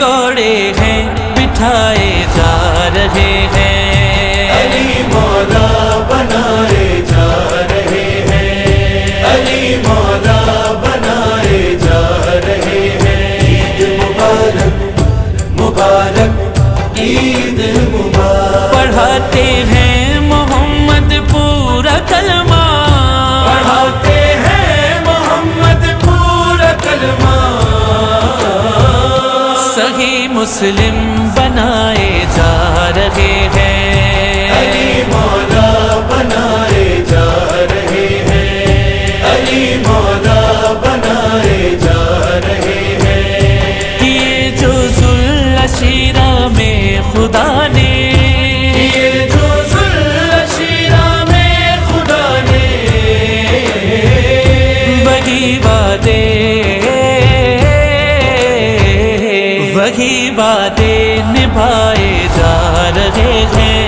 घोड़े हैं बिठाए जा रहे हैं। अली मौला बनाए जा रहे हैं। अली मौला बनाए जा रहे हैं। ईद मुबारक मुबारक ईद मुबारक। पढ़ाते हैं मोहम्मद पूरा कलमा, पढ़ाते हैं मोहम्मद पूरा कलमा। सही मुस्लिम बनाए जा रहे हैं। अली मौला बनाए जा रहे हैं। अली मौला बनाए जा रहे हैं। ये जो जुल्अशीरा में खुदा ने, ये जो जुल्अशीरा में खुदा ने वही वादे निभाए जा रहे हैं।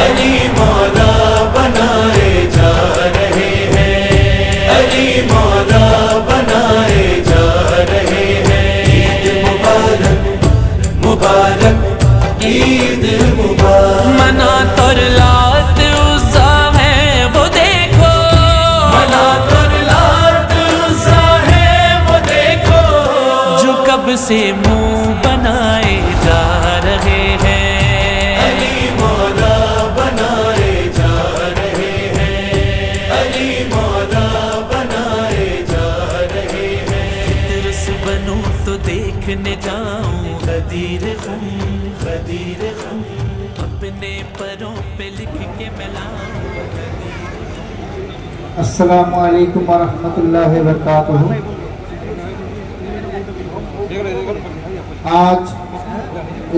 अली मौला बनाए जा रहे हैं। अली मौला बनाए जा रहे हैं। ईद मुबारक मुबारक ईद मुबारक। मनात और लात उज़्ज़ा है वो देखो, मनात और लात उज़्ज़ा है वो देखो। जो कब से मुंह बनाए जा रहे हैं। अली मौला बनाए जा रहे हैं। अली मौला बनाए जा रहे हैं। तरस बनूं तो देखने जाऊं गदीर खुम, गदीर खुम। अपने परों पे लिख के मैं लाऊं। अस्सलामु अलैकुम वरहमतुल्लाहि वबरकातुहू। आज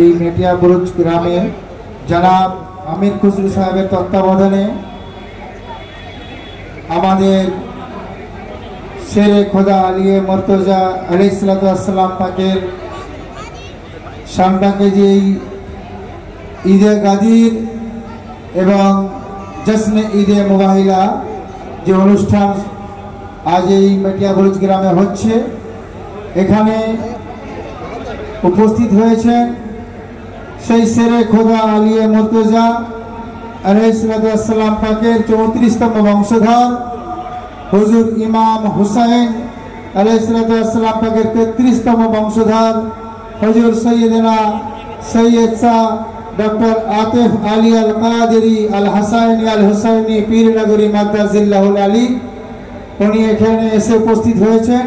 এই মেটিয়া বুরুজ গ্রামে জনাব আমির খুসরু সাহেবের তত্ত্বাবধানে আমাদের শেরে খোদা আলিয়ে মর্তজা আলাইহিসসালাম পাকের শানটাকে যে ঈদে গাদির এবং জশ্নে ঈদে মুবাহিলা যে অনুষ্ঠান আজ এই মেটিয়া বুরুজ গ্রামে হচ্ছে, এখানে উপস্থিত হয়েছেন সেই শেরে খোদা আলিয়ে মুর্তজা আলাইহিসসালাম পাকের 34তম বংশধর হুজুর ইমাম হুসাইন আলাইহিসসালাম পাকের 33তম বংশধর হুজুর সৈয়দনা সৈয়দ শাহ ডক্টর আতিফ আলী আল কাদেরি আল হাসাইনি আল হুসাইনি পীরনগরী মাদ্দাজিল্লাহুল আলী, উনি এখানে এসে উপস্থিত হয়েছেন।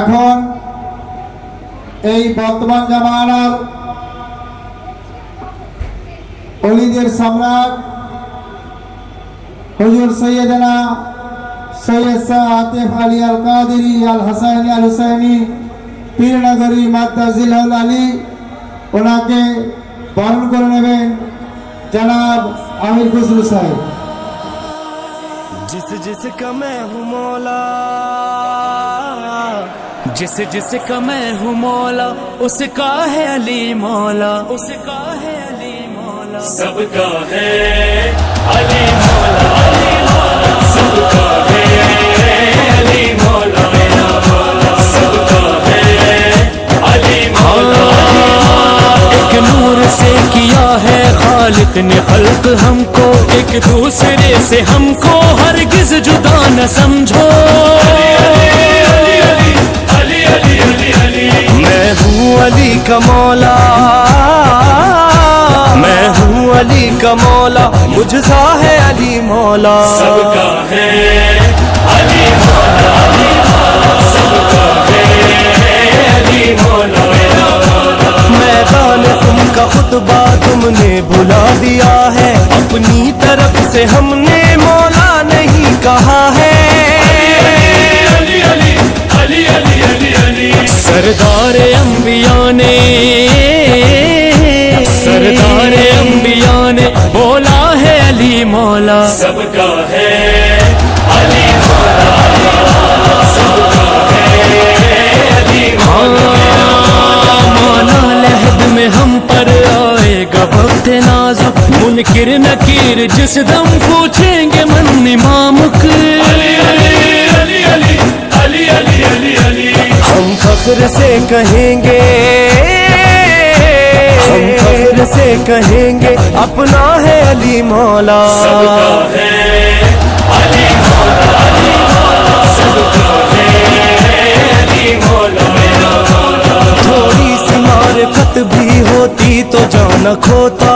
এখন এই বর্তমান জামানার ওলিদের সম্রাট হুজুর সৈয়দনা সৈয়দ শাহ আতিফ আলী আল কাদেরি আল হাসাইনি আল হুসাইনি পীরনগরী মাদ্দাজিল্লাহুল আলী, ওনাকে বরণ করে নেবেন জনাব আমির খুসরু সাহেব। जिस जिसका मैं हूँ मौला, जिस जिसका मैं हूँ मौला उसका है अली मौला, उसका है अली मौला। सबका है अली मौला, अली मौला। सबका है अली मौला, सबका है अली मौला। एक नूर से किया है खालिक ने खल्क हमको, एक दूसरे से हमको हरगिज जुदा न समझो। मैं हूँ अली का मौला, मैं हूँ अली का मौला, मुझसा है अली मौला। सबका है अली मौला, अली मौला। सबका है अली मौला। मैदान तुम का खुतबा तुमने बुला दिया है, अपनी तरफ से हमने मौला नहीं कहा है। अली अली अली अली अली अली। सरदार अंबिया ने, सरदार अंबिया ने बोला है अली मौला। सबका है अली मौला, अली मौला। सबका है अली मौला। मौला लहद में हम पर आएगा वक्त नाजुक, मुनकिर नकीर जिस दम पूछेंगे मन इमामुक। अली अली अली अली अली अली अली। हम फख्र फख्र से कहेंगे, हम फख्र से कहेंगे अपना है अली मौला। सबका है अली मौला, अली मौला, सबका है अली मौला, मेरा मौला। थोड़ी सी मारिफत भी होती तो जान खोता,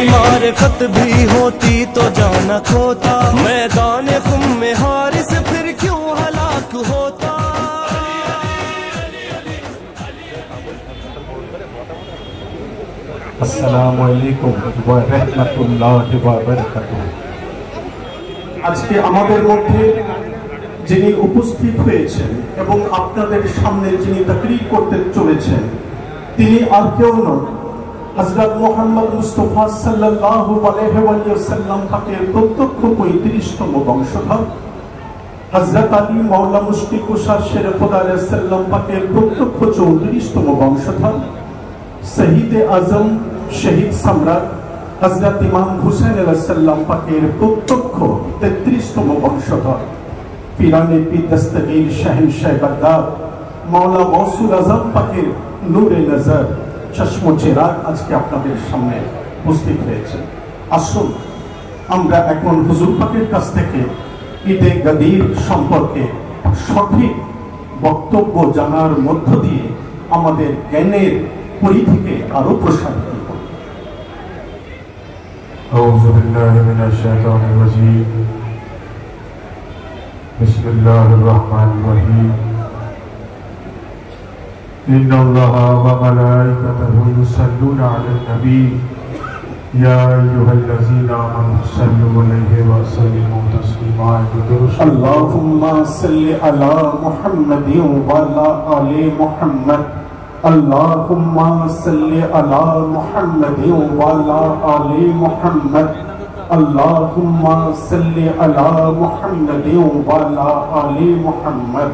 मारिफत भी होती तो जाना खोता, मैदान खुम में हारिस फिर क्यों हलाक होता। अस्सलामु अलैकुम व रहमतुल्लाहि व बाराकातुहू। আজকে আমাদের মধ্যে যিনি উপস্থিত হয়েছেন এবং আপনাদের সামনে যিনি তাকরীর করতে চলেছেন তিনি আর কেউ নন, হযরত মুহাম্মদ মুস্তাফা সাল্লাল্লাহু আলাইহি ওয়াসাল্লাম পাকের প্রত্যক্ষ 35তম বংশধর, হযরত আলী মাওলা মুশকিল কুশা শের খুদা আলাইহিস সালাম পাকের প্রত্যক্ষ 34তম বংশধর, শহীদ আজম শহীদ সম্রাট হযরত ইমাম হুসাইন আলাইহিস সালাম পাকের প্রত্যক্ষ 33তম বংশধর, পীরানে পীর দস্তগীর শাহেনশাহ বাগদাদ মাওলা গৌসুল আজম পাকের নূরে নজর চশম চেরাগ আজকে আপনাদের সামনে উপস্থিত হয়েছে। আসুন আমরা এখন হুজুর পাকের কাছ থেকে ঈদে গাদির সম্পর্কে সঠিক বক্তব্য জানার মধ্য দিয়ে আমাদের জ্ঞানের পরিধিকে আরো প্রসারিত করি। আউযু বিল্লাহি মিনাশ শাইতানির রাজীম। বিসমিল্লাহির রহমানির রহিম। ইন্নাল্লাহা ওয়া মালাইকাতাহু ইউসাল্লুনা আলান নবী ইয়া আইয়ুহাল্লাযীনা আমানু সাল্লু আলাইহি ওয়া সাল্লিমু তাসলিমা। আল্লাহুম্মা সাল্লি আলা মুহাম্মাদিন ওয়া আলা আলি মুহাম্মাদ। আল্লাহুম্মা সাল্লি আলা মুহাম্মাদিন ওয়া আলা আলি মুহাম্মাদ। আল্লাহুম্মা সাল্লি আলা মুহাম্মাদিন ওয়া আলা আলি মুহাম্মাদ।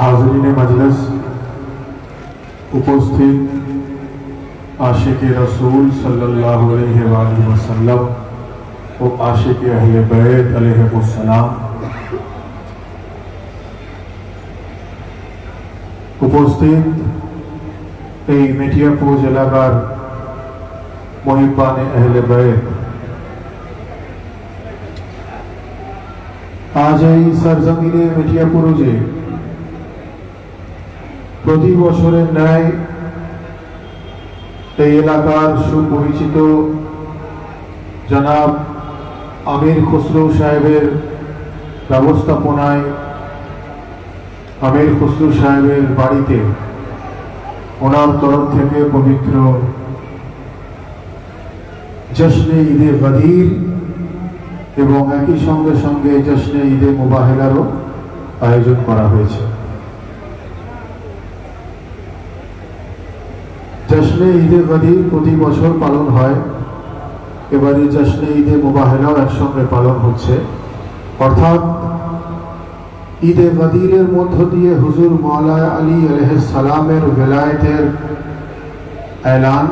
हाज़रीन मजलिस, उपस्थित आशिक़े रसूल सल्लल्लाहु अलैहि वसल्लम ও आशिक़े अहले बैत अलैहिमुस्सलाम, উপস্থিত এই মেটিয়াপুর এলাকার মুহিব্বানে আহলে बैत, আজ এই সরজমিনে মেটিয়াপুরে প্রতি বছরের ন্যায় এই এলাকার সুপরিচিত জনাব আমির খসরু সাহেবের ব্যবস্থাপনায় আমির খসরু সাহেবের বাড়িতে ওনার তরফ থেকে পবিত্র জশ্নে ঈদে গদির এবং একই সঙ্গে সঙ্গে জশ্নে ঈদে মুবাহেলারও আয়োজন করা হয়েছে। জশ্নে ঈদে গদির প্রতি বছর পালন হয়, এবারে জশ্নে ঈদে মুবাহেলাও একসঙ্গে পালন হচ্ছে। অর্থাৎ ঈদে গদিরের মধ্য দিয়ে হুজুর মাওলা আলী আলাইহিস সালামের বেলায়েতের এলান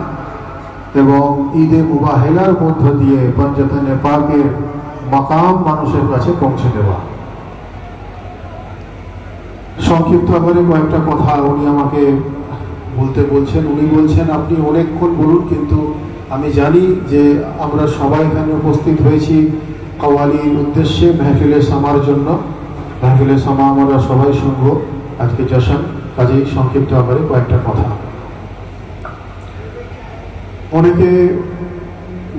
এবং ঈদে মুবাহেলার মধ্য দিয়ে পঞ্জতনে পাকের মাকাম মানুষের কাছে পৌঁছে দেওয়া। সংক্ষিপ্ত আকারে কয়েকটা কথা উনি আমাকে বলতে বলছেন। উনি বলছেন আপনি অনেকক্ষণ বলুন, কিন্তু আমি জানি যে আমরা সবাই এখানে উপস্থিত হয়েছি কওয়ালির উদ্দেশ্যে, মেহফিলে সামার জন্য। মেহফিলে সামা আমরা সবাই শুনবো আজকে জশন, কাজেই সংক্ষিপ্ত আকারে কয়েকটা কথা। অনেকে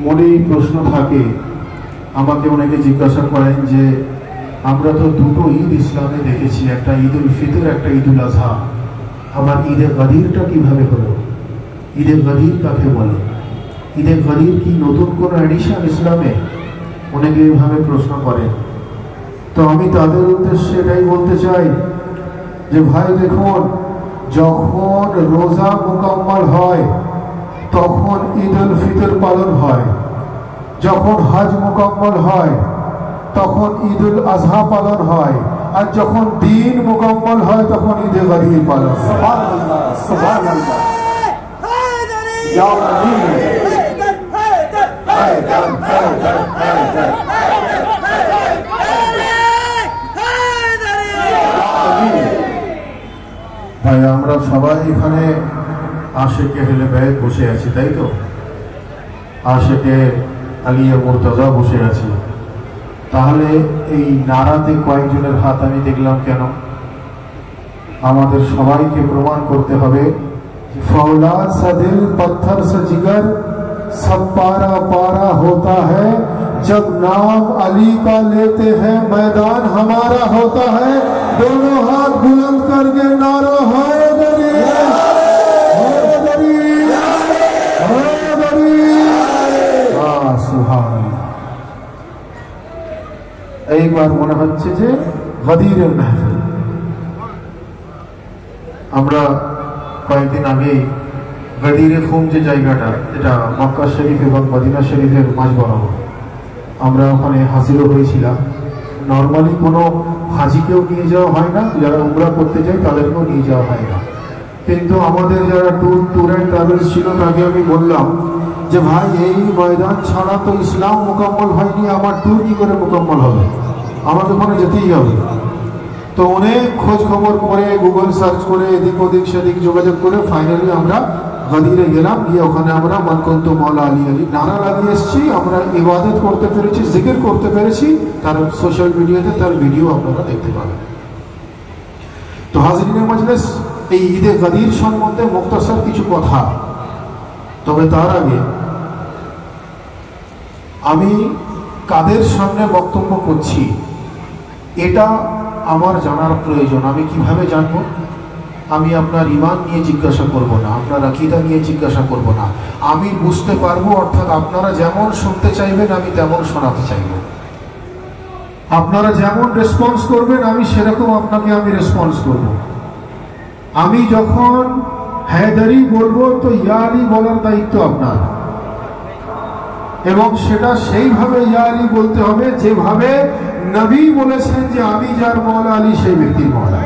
মনেই প্রশ্ন থাকে, আমাকে অনেকে জিজ্ঞাসা করেন যে আমরা তো দুটো ঈদ ইসলামে দেখেছি, একটা ঈদ উল ফিতর, একটা ঈদ উল আজহা, আবার ঈদে গদিরটা কিভাবে হলো? ঈদে গদির কাকে বলে? ঈদে গদির কি নতুন কোনো এডিশন ইসলামে? অনেকে এইভাবে প্রশ্ন করেন। তো আমি তাদের উদ্দেশ্যে এটাই বলতে চাই যে ভাই দেখুন, যখন রোজা মুকাম্মাল হয় তখন ঈদ উল ফিতর পালন হয়, যখন হজ মুকাম্মাল হয় তখন ঈদ উল আজহা পালন হয়, আর যখন দিন মুকাম্মাল হয় তখন ঈদে গদির পালন। সুবহানাল্লাহ, সুবহানাল্লাহ। ইয়া আমিন। ভাই আমরা সবাই এখানে আশেকে হেলে ব্যাগ বসে আছি, তাই তো? আশেকে আলিয়া মুর্তজা বসে আছি। তাহলে এই নারাতে কয়েকজনের হাত আমি দেখলাম কেন? আমাদের সবাইকে প্রমাণ করতে হবে फौलाद सा दिल पत्थर सा जिगर सब पारा पारा होता है, जब नाम अली का लेते हैं मैदान हमारा होता है। दोनों हाथ बुलंद करके नारा हैदरी हैदरी हैदरी। सुभान अल्लाह। एक बार মনে হচ্ছে যে গদিরের মাহফিল। আমরা কয়েকদিন আগে গদিরে খুম যে জায়গাটা, এটা মক্কা শরীফ এবং মদিনা শরীফের মাঝ বরাবর, আমরা ওখানে হাজিরও হয়েছিলাম। নর্মালি কোনো হাজিকেও নিয়ে যাওয়া হয় না, যারা উমরা করতে যায় তাদেরকেও নিয়ে যাওয়া হয় না। কিন্তু আমাদের যারা ট্যুর অ্যান্ড ট্রাভেলস ছিল তাকে আমি বললাম যে ভাই এই ময়দান ছাড়া তো ইসলাম মোকাম্মল হয়নি, আমার ট্যুর কি করে মোকাম্মল হবে, আমাকে ওখানে যেতেই হবে। তো অনেক খোঁজ খবর করে গুগল সার্চ করে এদিক ওদিক সেদিক যোগাযোগ করে ফাইনালি আমরা গদিরে গেলাম। গিয়ে ওখানে আমরা মনকন্ত মৌলা আলী আলী নারা লাগিয়ে এসেছি। আমরা ইবাদত করতে পেরেছি, জিকির করতে পেরেছি। তার সোশ্যাল মিডিয়াতে তার ভিডিও আপনারা দেখতে পাবেন। তো হাজরিনে মজলিস, এই ঈদে গদির সম্বন্ধে মুক্তাসার কিছু কথা। তবে তার আগে আমি কাদের সামনে বক্তব্য করছি এটা আমার জানার প্রয়োজন। আমি কিভাবে জানবো? আমি আপনার ঈমান নিয়ে জিজ্ঞাসা করব না, আপনার আকীদা নিয়ে জিজ্ঞাসা করব না। আমি বুঝতে পারবো, অর্থাৎ আপনারা যেমন শুনতে চাইবেন আমি তেমন শোনাতে চাইব। আপনারা যেমন রেসপন্স করবেন আমি সেরকম আপনাকে আমি রেসপন্স করব। আমি যখন হায়দারি বলবো তো ইয়া আলী বলার দায়িত্ব আপনার, এবং সেটা সেইভাবে ইয়া আলী বলতে হবে যেভাবে নবী বলেছেন যে আমি যার মওলা আলী সেই ব্যক্তির মওলা।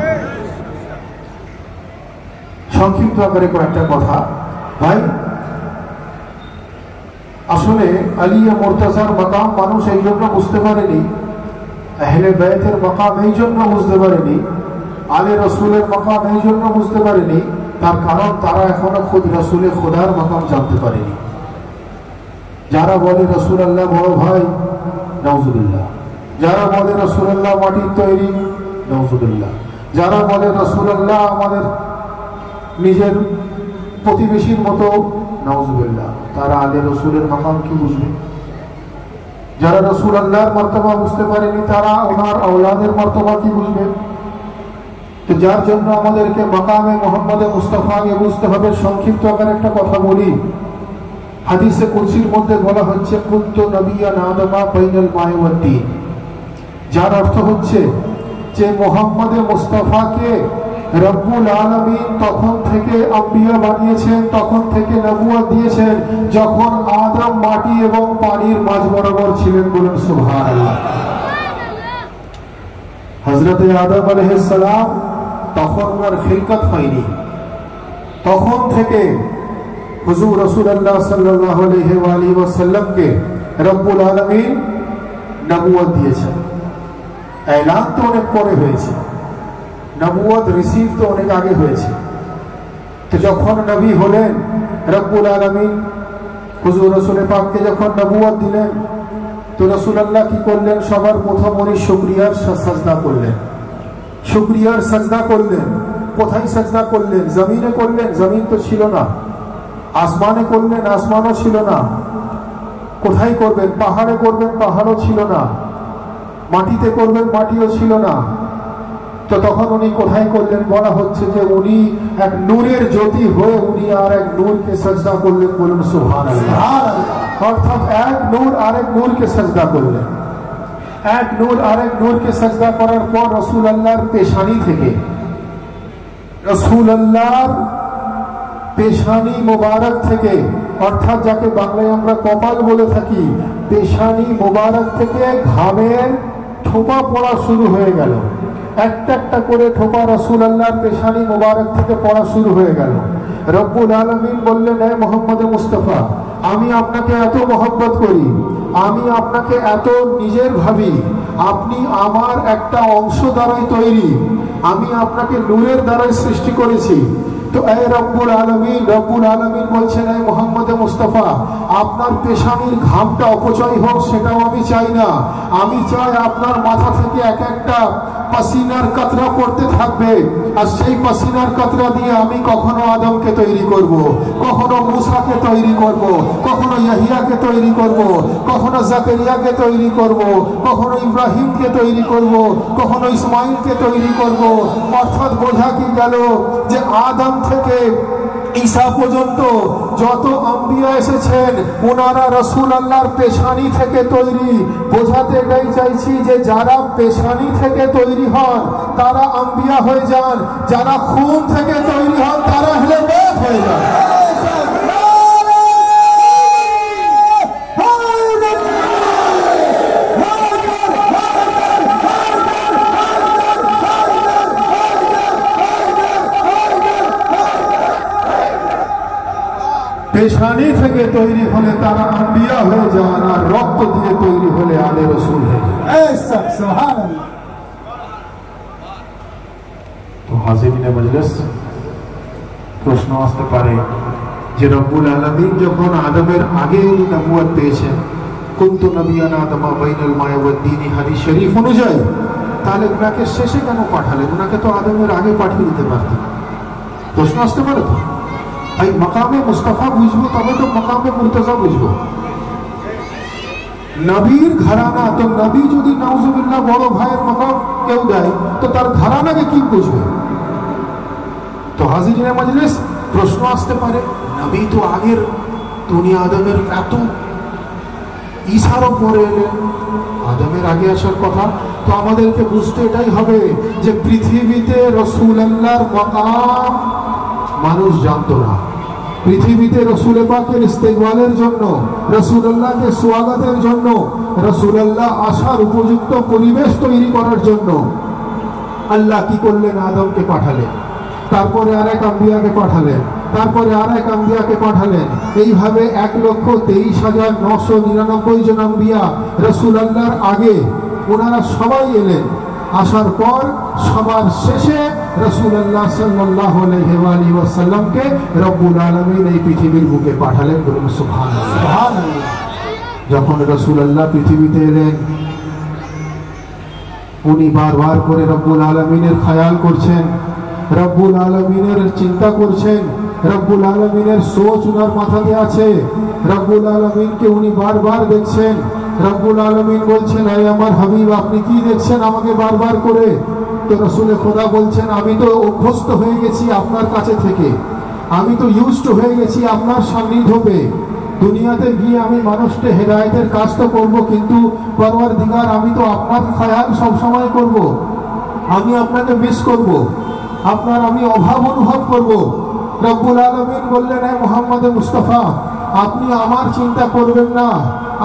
সংক্ষিপ্ত আকারে কয়েকটা কথা। ভাই আসলে আলিয়া মুর্তজার মাকাম মানুষ এই জন্য বুঝতে পারেনি, আহলে বাইতের মাকাম এই জন্য বুঝতে পারেনি, আলে রসুলের মাকাম এই জন্য বুঝতে পারেনি, তার কারণ তারা এখনো খুদ রসুলে খোদার মাকাম জানতে পারেনি। যারা বলে রাসূলুল্লাহ বড় ভাই, নাউজুবিল্লাহ। যারা বলে রাসূলুল্লাহ মাটির তৈরি, নাউজুবিল্লাহ। যারা বলে রাসূলুল্লাহ আমাদের নিজের প্রতিবেশীর মতো, নাউজুবিল্লাহ। তারা আলে রসুলের মাকাম কি বুঝবে? যারা রাসূলুল্লাহর মর্তবা বুঝতে পারেনি তারা ওনার আওলাদের মর্তবা কি বুঝবে? তো যার জন্য আমাদেরকে মাকামে মুহাম্মদে মুস্তাফাকে বুঝতে হবে। সংক্ষিপ্ত আকারে একটা কথা বলি। হাদিসে কুরসির মধ্যে বলা হচ্ছে কুনতু নবিয়্যান আদমা বাইনাল মা'i ওয়াদ দীন, যার অর্থ হচ্ছে যে মুহাম্মদে মুস্তাফাকে রব্বুল আলামিন তখন থেকে আম্বিয়া বানিয়েছেন, তখন থেকে নবুয়ত দিয়েছেন যখন আদম মাটি এবং পানির মাঝ বরাবর ছিলেন। বলুন সুবহানাল্লাহ। হযরত আদম আলাইহিস সালাম তখন ওনার খিলকত হয়নি, তখন থেকে হুজুর রাসূলুল্লাহ সাল্লাল্লাহু আলাইহি ওয়া আলিহি ওয়াসাল্লামকে রব্বুল আলামিন নবুয়ত দিয়েছেন। এলান তো অনেক পরে হয়েছে, নবুয়ত রিসিভ তো অনেক আগে হয়েছে। তো যখন নবী হলেন রব্বুল আলামিন হুজুর রাসূল পাককে যখন নবুয়ত দিলেন তো রাসূলুল্লাহ কি করলেন? সবার প্রথম উনি শুকরিয়ার সাজদা করলেন, শুকরিয়ার সাজদা করলেন। কোথায় সাজদা করলেন? জমিনে করলেন, জমিন তো ছিল না। আসমানে করলেন, আসমানও ছিল না। কোথায় করবেন? পাহাড়ে করবেন, পাহাড়ও ছিল না। মাটিতে করবেন, মাটিও ছিল না। তো তখন উনি কোথায় করলেন? বলা হচ্ছে যে উনি এক নূরের জ্যোতি হয়ে উনি আর এক নূরকে সাজদা করলেন। বলুন সুবহানাল্লাহ। অর্থাৎ এক নূর আরেক নূরকে সাজদা করলেন। এক নূর আরেক নূরকে সাজদা করার পর রাসূলুল্লাহর পেশানি থেকে, রাসূলুল্লাহর পেশানি মোবারক থেকে, অর্থাৎ যাকে বাংলায় আমরা কপাল বলে থাকি, পেশানি মোবারক থেকে ঘামের ঠোপা পড়া শুরু হয়ে গেল। একটা একটা করে ঠোপা রাসূলুল্লাহর পেশানি মোবারক থেকে পড়া শুরু হয়ে গেল। রব্বুল আলামিন বললেন, হে মুহাম্মদ মুস্তাফা, আমি আপনাকে এত মহব্বত করি, আমি আপনাকে এত নিজের ভাবি, আপনি আমার একটা অংশ দ্বারাই তৈরি, আমি আপনাকে নূরের দ্বারাই সৃষ্টি করেছি। তো এই রব্বুল আলামিন বলছেন, হে মুহাম্মদ মুস্তাফা, আপনার পেশানির ঘামটা অপচয় হোক সেটাও আমি চাই না। আমি চাই আপনার মাথা থেকে এক একটা পাসিনার কাতরা পড়তে থাকবে, আর সেই পাসিনার কাতরা দিয়ে আমি কখনো আদমকে তৈরি করব, কখনো মুসাকে তৈরি করব, কখনো ইয়াহিয়াকে তৈরি করব, কখনো জাকারিয়াকে তৈরি করব, কখনো ইব্রাহিমকে তৈরি করব, কখনো ইসমাইলকে তৈরি করব। অর্থাৎ বোঝা কি গেল যে আদম থেকে ঈসা পর্যন্ত যত আম্বিয়া এসেছেন ওনারা রাসূলুল্লাহর পেশানি থেকে তৈরি। বোঝাতে এটাই চাইছি যে যারা পেশানি থেকে তৈরি হন তারা আম্বিয়া হয়ে যান, যারা খুন থেকে তৈরি হন তারা আহলে বাইত হয়ে যান। পেশানি থেকে তৈরি হলে তারা আম্বিয়া হয়ে যান, আর রক্ত দিয়ে তৈরি হলে আলে রসুল হয়ে যান। সুবহানাল্লাহ। তো হাজিরিনে মজলিস, প্রশ্ন আসতে পারে যে রব্বুল আলামিন যখন আদমের আগে উনি নবুয়ত পেয়েছেন, কুনতু নবিয়ান আদমা বাইনাল মায়ে ওয়াদ দীনি, হাদিস শরীফ অনুযায়ী, তাহলে ওনাকে শেষে কেন পাঠালেন? ওনাকে তো আদমের আগে পাঠিয়ে দিতে পারতেন। প্রশ্ন আসতে পারে তো। তাই মাকামে মুস্তাফা বুঝবো তবে তো মাকামে মুর্তজা বুঝবো। নবীর ঘরানা, তো নবী যদি নাউজুবিল্লাহ বড় ভাইয়ের মাকাম কেউ দেয় তো তার ঘরানাকে কি বুঝবে? তো হাজিরিনে মজলিস, প্রশ্ন আসতে পারে, নবী তো আগের, উনি আদমের এত ঈসারও পরে এলেন, আদমের আগে আসার কথা। তো আমাদেরকে বুঝতে এটাই হবে যে পৃথিবীতে রাসূলুল্লাহর মাকাম মানুষ জানতো না। পৃথিবীতে রাসূল পাকের ইস্তেকবালের জন্য, রাসূলুল্লাহকে স্বাগতের জন্য, রাসূলুল্লাহ আসার উপযুক্ত পরিবেশ তৈরি করার জন্য আল্লাহ কি করলেন? আদমকে পাঠালেন, তারপরে আরেক আম্বিয়াকে পাঠালেন, তারপরে আরেক আম্বিয়াকে পাঠালেন। এইভাবে 1,23,999 জন আম্বিয়া রাসূলুল্লাহর আগে ওনারা সবাই এলেন। আসার পর সবার শেষে রাসূলুল্লাহ সাল্লাল্লাহু আলাইহি ওয়াসাল্লামকে রব্বুল আলামিন এই পৃথিবীর বুকে পাঠালেন। বলুন সুবহানাল্লাহ। সুবহানাল্লাহ। যখন রাসূলুল্লাহ পৃথিবীতে এলেন, উনি বারবার করে রব্বুল আলামিনের খেয়াল করছেন, রব্বুল আলামিনের চিন্তা করছেন, রব্বুল আলামিনের সোচ উনার মাথাতে আছে, রব্বুল আলামিনকে উনি বারবার দেখছেন। রব্বুল আলামিন বলছেন, হে আমার হাবিব, আপনি কি দেখছেন আমাকে বারবার করে? তো রাসূলে খোদা বলছেন, আমি তো অভ্যস্ত হয়ে গেছি আপনার কাছে থেকে, আমি তো ইউজড হয়ে গেছি আপনার সান্নিধ্য পেয়ে। দুনিয়াতে গিয়ে আমি মানুষকে হেদায়েতের কাজ তো করবো, কিন্তু পরওয়ারদিগার আমি তো আপনার খেয়াল সবসময় করব, আমি আপনাকে মিস করব, আপনার আমি অভাব অনুভব করব। রব্বুল আলামিন বললেন, হে মুহাম্মদ মুস্তাফা, আপনি আমার চিন্তা করবেন না,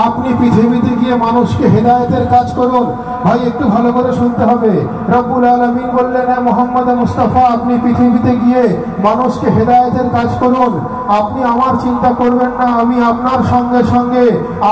আপনি পৃথিবীতে গিয়ে মানুষকে হেদায়েতের কাজ করুন। ভাই একটু ভালো করে শুনতে হবে। রব্বুল আলামিন বললেন, হে মুহাম্মদ মুস্তাফা, আপনি পৃথিবীতে গিয়ে মানুষকে হেদায়েতের কাজ করুন, আপনি আমার চিন্তা করবেন না, আমি আপনার সঙ্গে সঙ্গে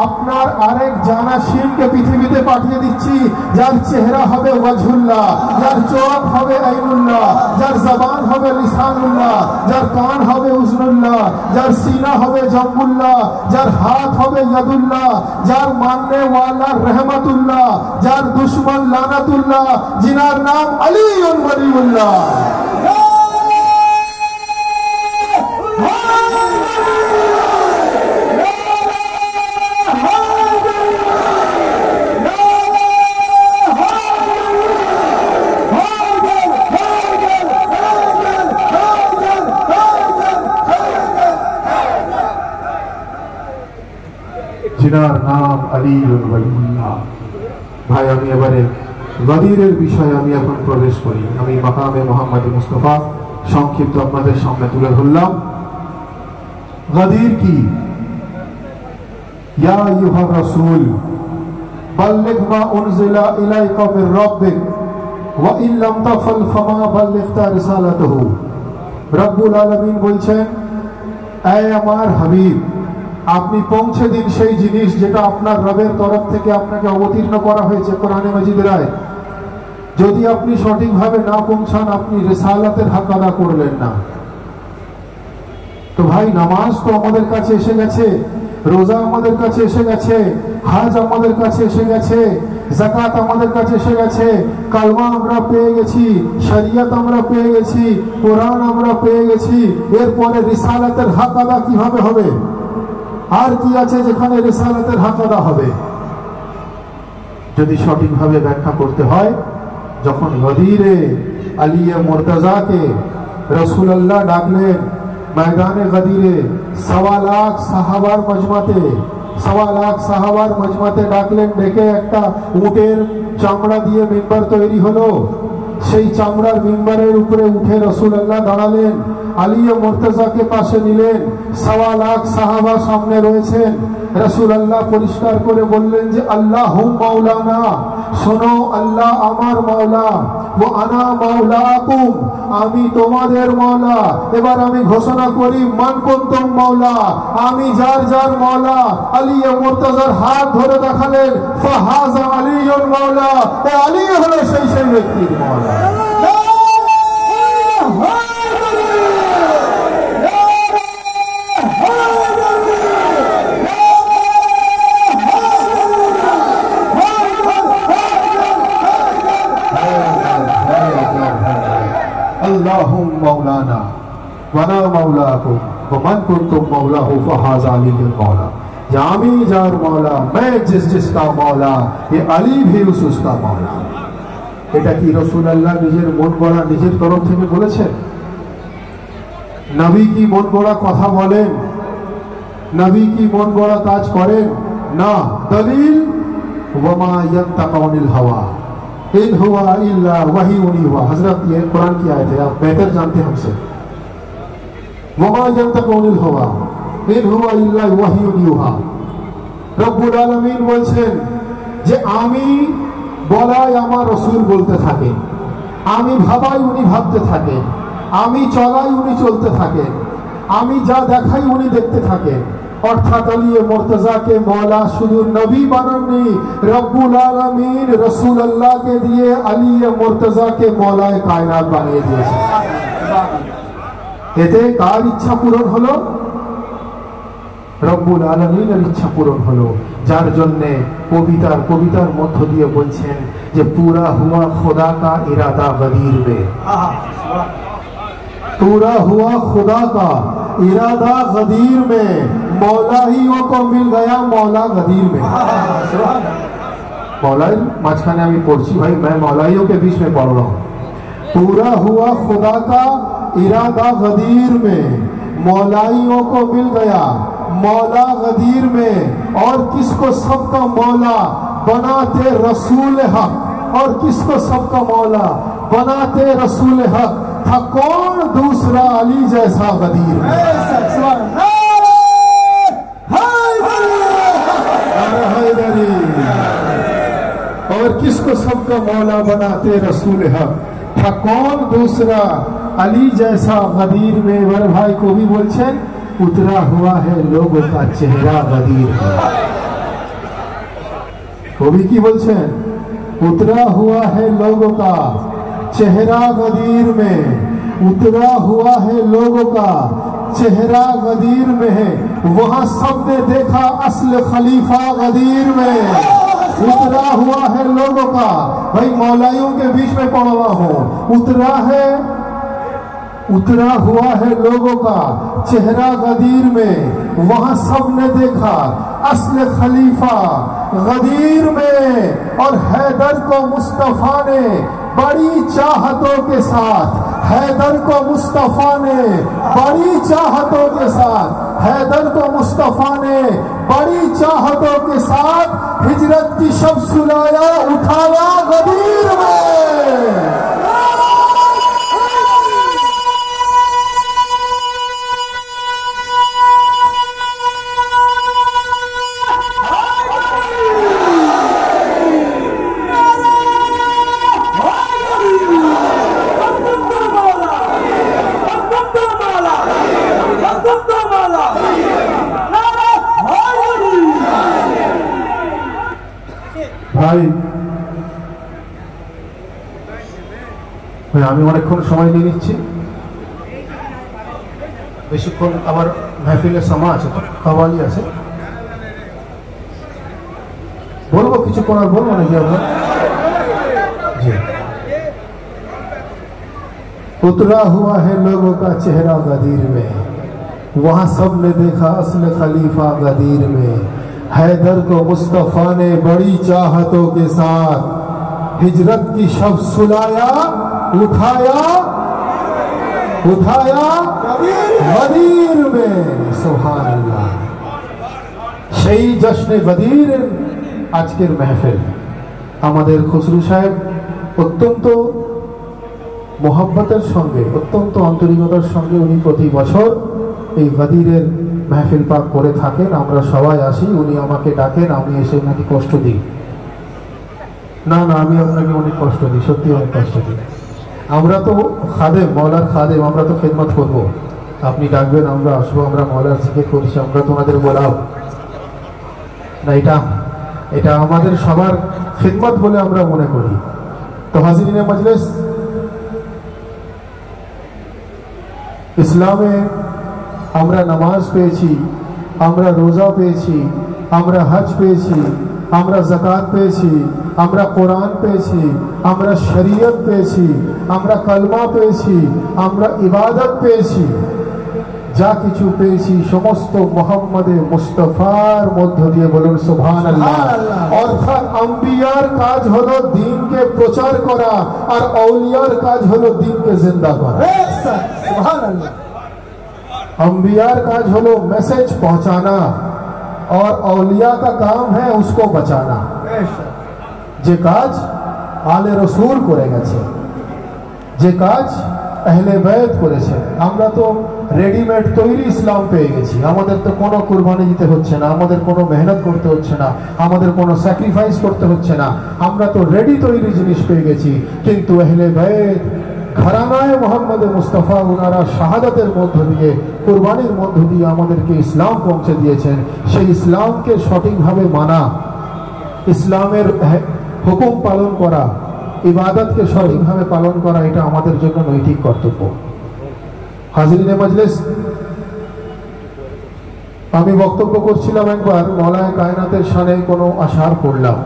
আপনার আরেক জানাশীনকে পৃথিবীতে পাঠিয়ে দিচ্ছি, যার চেহারা হবে ওয়াজহুল্লাহ, যার চোখ হবে আইনুল্লাহ, যার জবান হবে লিসানুল্লাহ, যার কান হবে উজনুল্লাহ, যার সিনা হবে জম্বুল্লাহ, যার হাত হবে ইয়াদুল্লাহ, যার মাননে ওয়ালা রহমাতুল্লাহ, যার দুশমন লানাতুল্লাহ, জিনার নাম আলীউন ওয়ালিউল্লাহ। जिनार नाम अली वलीउल्लाह। ভাই আমি এবারে গদিরের বিষয়ে আমি এখন প্রবেশ করি। আমি মাকামে মুহাম্মদ মুস্তাফা সংক্ষিপ্ত আপনাদের সামনে তুলে ধরলাম। গদির কি? ইয়া আইয়ুহার রাসূল বাল্লিগ মা উনজিলা ইলাইকা মির রাব্বিক ওয়া ইন লাম তাফআল ফামা বাল্লিগতা রিসালাতুহু। রব্বুল আলামিন বলছেন, হে আমার হাবিব, আপনি পৌঁছে দিন সেই জিনিস যেটা আপনার রবের তরফ থেকে আপনাকে অবতীর্ণ করা হয়েছে কোরআনে মাজিদের আয়াত। যদি আপনি সঠিকভাবে না পৌঁছান, আপনি রিসালাতের হক আদা করলেন না। তো ভাই, নামাজ তো আমাদের কাছে এসে গেছে, রোজা আমাদের কাছে এসে গেছে, হজ আমাদের কাছে এসে গেছে, যাকাত আমাদের কাছে এসে গেছে, কালমা আমরা পেয়ে গেছি, শরিয়ত আমরা পেয়ে গেছি, কোরআন আমরা পেয়ে গেছি। এরপরে রিসালাতের হক আদা কিভাবে হবে? আর কি আছে যেখানে রিসালাতের হক আদা হবে? যদি সঠিকভাবে ব্যাখ্যা করতে হয়, যখন গদিরে আলিয়ে মুর্তজাকে রাসূলুল্লাহ ডাকলেন ময়দানে গদিরে, 1.25 লাখ সাহাবার মজমাতে ডাকলেন, ডেকে একটা উটের চামড়া দিয়ে মিম্বার তৈরি হলো। সেই চামড়ার মিম্বারের উপরে উঠে রাসূলুল্লাহ দাঁড়ালেন, আলিয়ে মুর্তজাকে পাশে নিলেন, 1.25 লাখ সাহাবা সামনে রয়েছেন। রাসূলুল্লাহ পরিষ্কার করে বললেন যে আল্লাহু মাওলানা, শোনো, আল্লাহ আমার মাওলা, ওয়া আনা মাওলাকুম, আমি তোমাদের মাওলা। এবার আমি ঘোষণা করি, মান কুনতুম মাওলা, আমি যার যার মাওলা। আলিয়ে মুর্তজার হাত ধরে দেখালেন, ফাহাযা আলিয়ুল মাওলা, এ আলী হলো সেই ব্যক্তির মাওলা। আল্লাহুম মাওলানা ওয়া আনা মাওলাকুম ওয়া মান কুনতুম মাওলাহু ফাহাযা আলিয়ুল মাওলা। যে আমি যার মাওলা, मैं जिसका मौला, ये अली भी उसका मौला। এটা কি রাসূলুল্লাহ নিজের মন গড়া, নিজের তরফ থেকে বলেছেন? নবী কি মন গড়া কথা বলেন? নবী কি মন গড়া কাজ করেন? না। দলিল, ওয়া মা ইয়ানতাকু আনিল হাওয়া इन हुआ इल्ला वही उन्हीं हुआ। हजरत, ये कुरान की आयत है, आप बेहतर जानते हैं हमसे। वमा यंतकु अनिल हवा इन हुआ इल्ला वही उन्हीं हुआ। রব্বুল আলামিন বলছেন যে আমি বলাই আমার রাসূল বলতে থাকেন, আমি ভাবাই উনি ভাবতে থাকেন, আমি চলাই উনি চলতে থাকেন, আমি যা দেখাই উনি দেখতে থাকেন। অর্থাৎ আলিয়ে মুর্তজাকে মৌলা শুধু নবী বানাননি, রব্বুল আলামিন রাসূলুল্লাহকে দিয়ে আলিয়ে মুর্তজাকে মৌলায়ে কায়নাত বানিয়ে দিয়েছে। এতে কার ইচ্ছা পূরণ হলো? রব্বুল আলামিনের ইচ্ছা পূরণ হলো, যার জন্যে কবিতার মধ্য দিয়ে বলছেন যে পুরা হুয়া খোদা কা ইরাদা গদির মে, पूरा हुआ खुदा का इरादा गदीर में, मौलाहियों को मिल गया मौला गदीर में। मौलाई माঝখানে আমি পড়ছি ভাই, मैं मौलाइयों के बीच में पढ़ रहा हूँ। पूरा हुआ खुदा का इरादा गदीर में, मौलाइयों को मिल गया मौला गदीर में। और किसको सबका मौला बनाते रसूल हक, और किसको सबका मौला बनाते रसूल हक था कौन दूसरा अली जैसा गदीर में। और किसको सबका मौला बनाते रसूल हक था कौन दूसरा अली जैसा गदीर में। बड़े भाई को भी बोलছেন उतरा हुआ है लोगों का चेहरा गदीर में। कवि की बोलছেন उतरा हुआ है लोगों का चेहरा गदीर में, उतरा हुआ है लोगों का चेहरा गदीर में है। वहां सबने देखा असल खलीफा गदीर में। उतरा हुआ है लोगों का, भाई मौलाइयों के बीच में पढ़ रहा हूं, उतरा हुआ है लोगों का चेहरा गदीर में। वहां सबने देखा असल खलीफा गदीर में। और हैदर को मुस्तफा ने बड़ी चाहतों के साथ, हैदर को मुस्तफा ने बड़ी चाहतों के साथ, हैदर को मुस्तफा ने बड़ी चाहतों के साथ हिजरत की शब सुलाया उठाया गदीर में। ভাই আমি অনেকক্ষণ সময় নিয়ে নিচ্ছি, বেশিক্ষণ আমার মাহফিলের সময় আছে, কাওয়ালি আছে, বলবো কিছুক্ষণ আর বলবো নাকি আপনার? জি। उतरा हुआ है लोगों का चेहरा गदीर में, वहां सब ने देखा असल खलीफा गदीर में। हैदर को मुस्तफा ने बड़ी चाहतों के साथ हिजरत की शब सुलाया उठाया उठाया गदीर में। सुभान अल्लाह। সেই জশ্নে গদীর আজকের মেহফিল। আমাদের খুসরু সাহেব অত্যন্ত মোহাব্বতের সঙ্গে, অত্যন্ত আন্তরিকতার সঙ্গে উনি প্রতি বছর এই গদীরের মেহফিল পাক করে থাকেন। আমরা সবাই আসি, উনি আমাকে ডাকেন, আমি এসে ওনাকে কষ্ট দিই। না না, আমি আপনাকে অনেক কষ্ট দিই, সত্যি অনেক কষ্ট দিই। আমরা তো খাদেম, মওলার খাদেম, আমরা তো খেদমত করবো। আপনি ডাকবেন, আমরা আসবো, আমরা মওলার জিকির করছি, আমরা তো ওনাদের বলাও না, এটা আমাদের সবার খেদমত বলে আমরা মনে করি। তো হাজিরিনে মজলিস, ইসলামে আমরা নামাজ পেয়েছি, আমরা রোজা পেয়েছি, আমরা হজ পেয়েছি, আমরা যাকাত পেয়েছি, আমরা কোরআন পেয়েছি, আমরা শরীয়ত পেয়েছি, আমরা কলমা পেয়েছি, আমরা ইবাদত পেয়েছি। যা কিছু পেয়েছি সমস্ত মুহাম্মদে মুস্তাফার মধ্য দিয়ে, বলুন সুবহানাল্লাহ। অর্থাৎ আম্বিয়ার কাজ হলো দ্বীনকে প্রচার করা, আর আউলিয়ার কাজ হলো দ্বীনকে জিন্দা করা। সুবহানাল্লাহ। अंबियार काज हलो मैसेज पहुंचाना, और औलिया का काम है उसको बचाना। जे काज आले रसूल करे गेছে, যে কাজ আহলে বাইত করেছে। আমরা তো রেডিমেড তৈরি ইসলাম পেয়ে গেছি। আমাদের তো কোনো কুরবানি দিতে হচ্ছে না, আমাদের কোনো মেহনত করতে হচ্ছে না, আমাদের কোনো স্যাক্রিফাইস করতে হচ্ছে না। আমরা তো রেডি তৈরি জিনিস পেয়ে গেছি। কিন্তু আহলে বাইত ঘরানায় মোহাম্মদ মুস্তাফা ওনারা শাহাদাতের মধ্য দিয়ে, কুরবানির মধ্য দিয়ে আমাদেরকে ইসলাম পৌঁছে দিয়েছেন। সেই ইসলামকে সঠিকভাবে মানা, ইসলামের হুকুম পালন করা, ইবাদতকে সঠিকভাবে পালন করা, এটা আমাদের জন্য নৈতিক কর্তব্য। হাজিরিনে মজলিস, আমি বক্তব্য করছিলাম একবার, মওলায়ে কায়নাতের শানে কোনো আশার পড়লাম।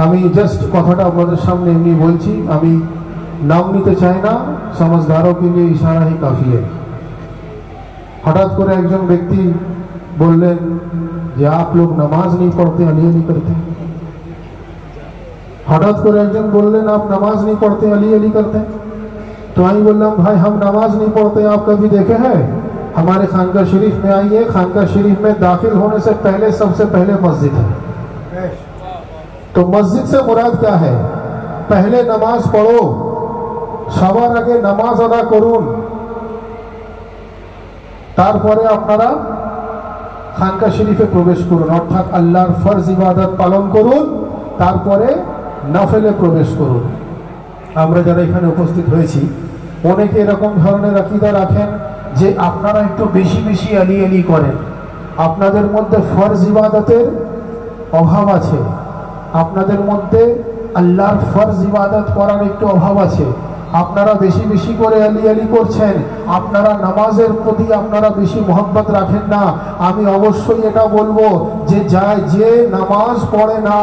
আমি জাস্ট কথাটা আপনাদের সামনে এমনি বলছি, আমি नाम নিতে চাই না, समझदारों के लिए इशारा ही काफी है। हठात করে একজন ব্যক্তি বললেন যে आप लोग नमाज नहीं पढ़ते, अली अली करते। हठात করে একজন বললেন आप नमाज नहीं पढ़ते, अली अली करते। तो আমি বললাম भाई हम नमाज नहीं पढ़ते, आप कभी देखे हैं? हमारे खानका शरीफ में आइए, खानका शरीफ में दाखिल होने से पहले सबसे पहले मस्जिद है। तो मस्जिद से मुराद क्या है? पहले नमाज पढ़ो, সবার আগে নামাজ আদা করুন, তারপরে আপনারা খানকা শরীফে প্রবেশ করুন। অর্থাৎ আল্লাহর ফরজ ইবাদত পালন করুন, তারপরে নফলে প্রবেশ করুন। আমরা যারা এখানে উপস্থিত হয়েছি, অনেকে এরকম ধরনের আকীদা রাখেন যে আপনারা একটু বেশি বেশি আলি আলি করেন, আপনাদের মধ্যে ফরজ ইবাদতের অভাব আছে, আপনাদের মধ্যে আল্লাহর ফরজ ইবাদত করার একটু অভাব আছে, আপনারা বেশি বেশি করে আলি আলি করছেন, আপনারা নামাজের প্রতি আপনারা বেশি মোহাব্বত রাখেন না। আমি অবশ্যই এটা বলবো যে যে নামাজ পড়ে না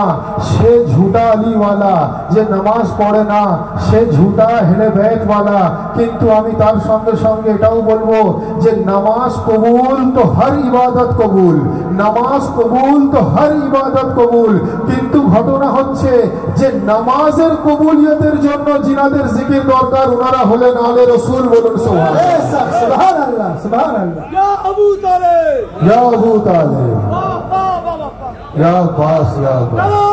সে ঝুটা আলিওয়ালা, যে নামাজ পড়ে না সে ঝুটা আহলে বাইতওয়ালা। কিন্তু আমি তার সঙ্গে সঙ্গে এটাও বলবো যে নামাজ কবুল তো হর ইবাদত কবুল, নামাজ কবুল তো হর ইবাদত কবুল। কিন্তু ঘটনা হচ্ছে যে নামাজের কবুলিয়তের জন্য জিনাদের জিকির দরকার, ওনারা হলেন আলে রসুল। বলুন সুবহানাল্লাহ, সুবহানাল্লাহ। ইয়া আবু তালেব, ইয়া আবু তালেব। या अब्बास या अब्बास।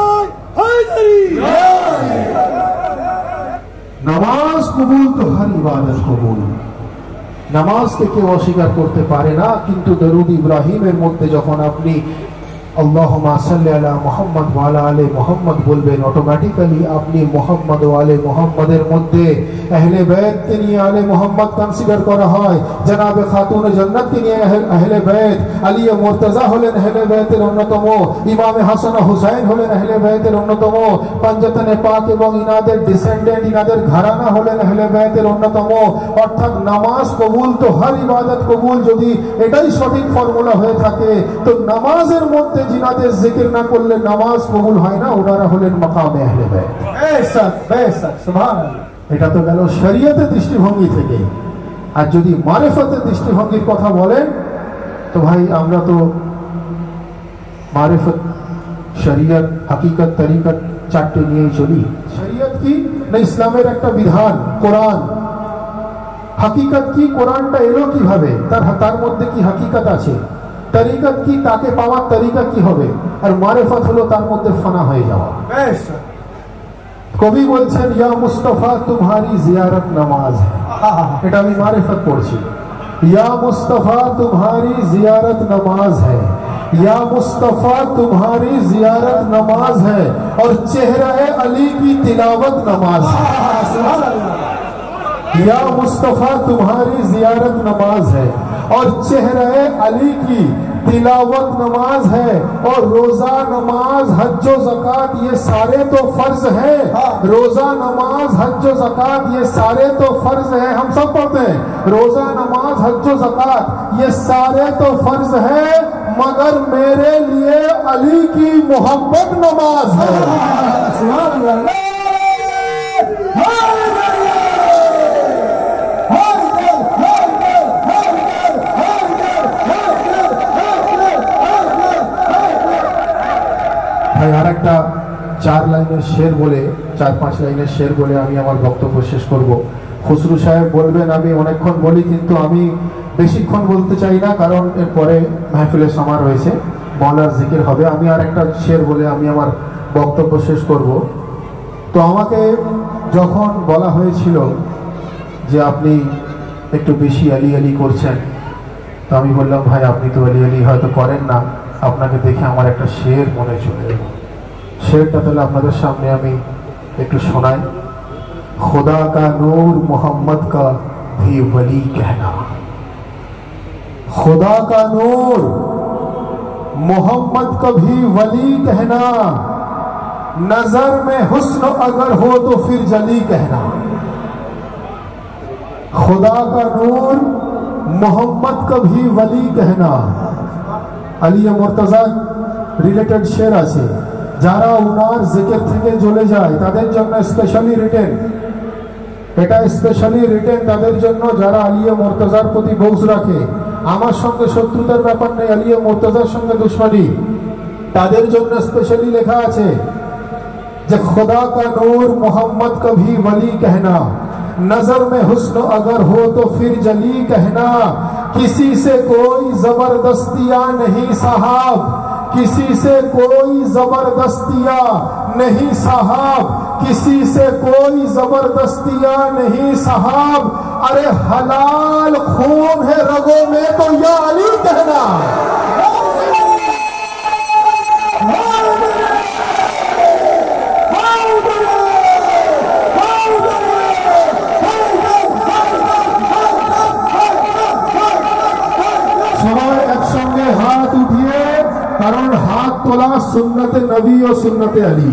নামাজ কবুল তো হর ইবাদত কবুল। নামাজকে কেউ অস্বীকার করতে পারে না, কিন্তু দরুদ ইব্রাহিমের মধ্যে যখন আপনি আল্লাহুম্মা সাল্লি আলা মুহাম্মদ ওয়া আলা আলি মুহাম্মদ বলবেন, অটোমেটিক্যালি আপনি মুহাম্মদ ওয়া আলি মুহাম্মদের মধ্যে আহলে বাইতকে নিয়ে আলে মুহাম্মদ কনসিডার করা হয়। জনাবে খাতুন জান্নাতকে নিয়ে আহলে বাইত, আলী মুর্তজা হলেন আহলে বাইতের অন্যতম, ইমাম হাসান ও হুসাইন হলেন আহলে বাইতের অন্যতম, পাঞ্জাতনে পাক এবং ইনাদের ডিসেন্ডেন্ট, ইনাদের ঘরানা হলেন আহলে বাইতের অন্যতম। অর্থাৎ নামাজ কবুল তো হর ইবাদত কবুল, যদি এটাই সঠিক ফর্মুলা হয়ে থাকে, তো নামাজের মধ্যে জিনাদের জিকির না করলে নামাজ কবুল হয় না, ওনারা হলেন মাকামে আহলে বাইত। বেশক বেশক, সুবহানাল্লাহ। এটা তো গেল শরীয়তের দৃষ্টিভঙ্গি থেকে। আর যদি মারিফতের দৃষ্টিভঙ্গির কথা বলেন, তো ভাই আমরা তো মারিফত, শরীয়ত, হাকিকত, তরিকত চারটে নিয়েই চলি। শরীয়ত কি না ইসলামের একটা বিধান, কোরআন। হাকিকত কি, কোরআনটা এলো কিভাবে, তার মধ্যে কি হাকিকত আছে। তরিকত কি, তাকে পাওয়ার তরিকা কি হবে। আর মারিফত হলো তার মধ্যে ফানা হয়ে যাওয়া। কবি বলছেন ইয়া মুস্তাফা তোমারি জিয়ারত নামাজ হ্যায়, এটা আমি মারিফত পড়ছি। ইয়া মুস্তাফা তোমারি জিয়ারত নামাজ হ্যায়, या मुस्तफा तुम्हारी जियारत नमाज है और चेहरा अली की तिलावत नमाज है। या मुस्तफा तुम्हारी जियारत नमाज है और चेहरा अली की तिलावत नमाज है, और रोजा नमाज हज व ज़कात ये सारे तो फर्ज है। रोजा नमाज हज व ज़कात ये सारे तो फर्ज है, हम सब पढ़ते हैं। रोजा नमाज हज व ज़कात ये सारे तो फर्ज है, मगर मेरे लिए अली की मोहब्बत नमाज है। ভাই আর একটা 4 লাইনের শের বলে, 4-5 লাইনের শের বলে আমি আমার বক্তব্য শেষ করব। খুসরু সাহেব বলবেন, আমি অনেকক্ষণ বলি, কিন্তু আমি বেশিক্ষণ বলতে চাই না, কারণ এরপরে মাহফিলের সময় রয়েছে, মওলার জিকির হবে। আমি আর একটা শের বলে আমি আমার বক্তব্য শেষ করব। তো আমাকে যখন বলা হয়েছিল যে আপনি একটু বেশি আলি আলি করছেন, তো আমি বললাম ভাই আপনি তো আলি আলি হয়তো করেন না, আপনাকে দেখে আমার একটা শের মনে চলে এলো। শেরটা তাহলে আপনাদের সামনে আমি একটু শোনাই। खुदा का नूर मोहम्मद का भी वली कहना, खुदा का नूर मोहम्मद का भी वली कहना, नजर में हुस्न अगर हो तो फिर जली कहना। खुदा का नूर मोहम्मद का भी वली कहना। আলী মুর্তজা রিলেটেড শের আছে, যারা উনার জিকির থেকে জ্বলে যায় তাদের জন্য স্পেশালি রিটেন, এটা স্পেশালি রিটেন তাদের জন্য যারা আলী মুর্তজার প্রতি বউস রাখে। আমার সঙ্গে শত্রুতার ব্যাপার নেই, আলী মুর্তজার সঙ্গে দুশ্মনী, তাদের জন্য স্পেশালি লেখা আছে যে खुदा का नूर मोहम्मद का भी वली कहना, नजर में हुस्न अगर हो तो फिर जली कहना। किसी से कोई जबरदस्तियां नहीं साहब, किसी से कोई जबरदस्तियां नहीं साहब, किसी से कोई जबरदस्तियां नहीं साहब। अरे हलाल खून है रगों में तो या अली कहना। সবাই একসঙ্গে হাত উঠিয়ে, কারণ হাত তোলা সুন্নতে নবী ও সুন্নতে আলী,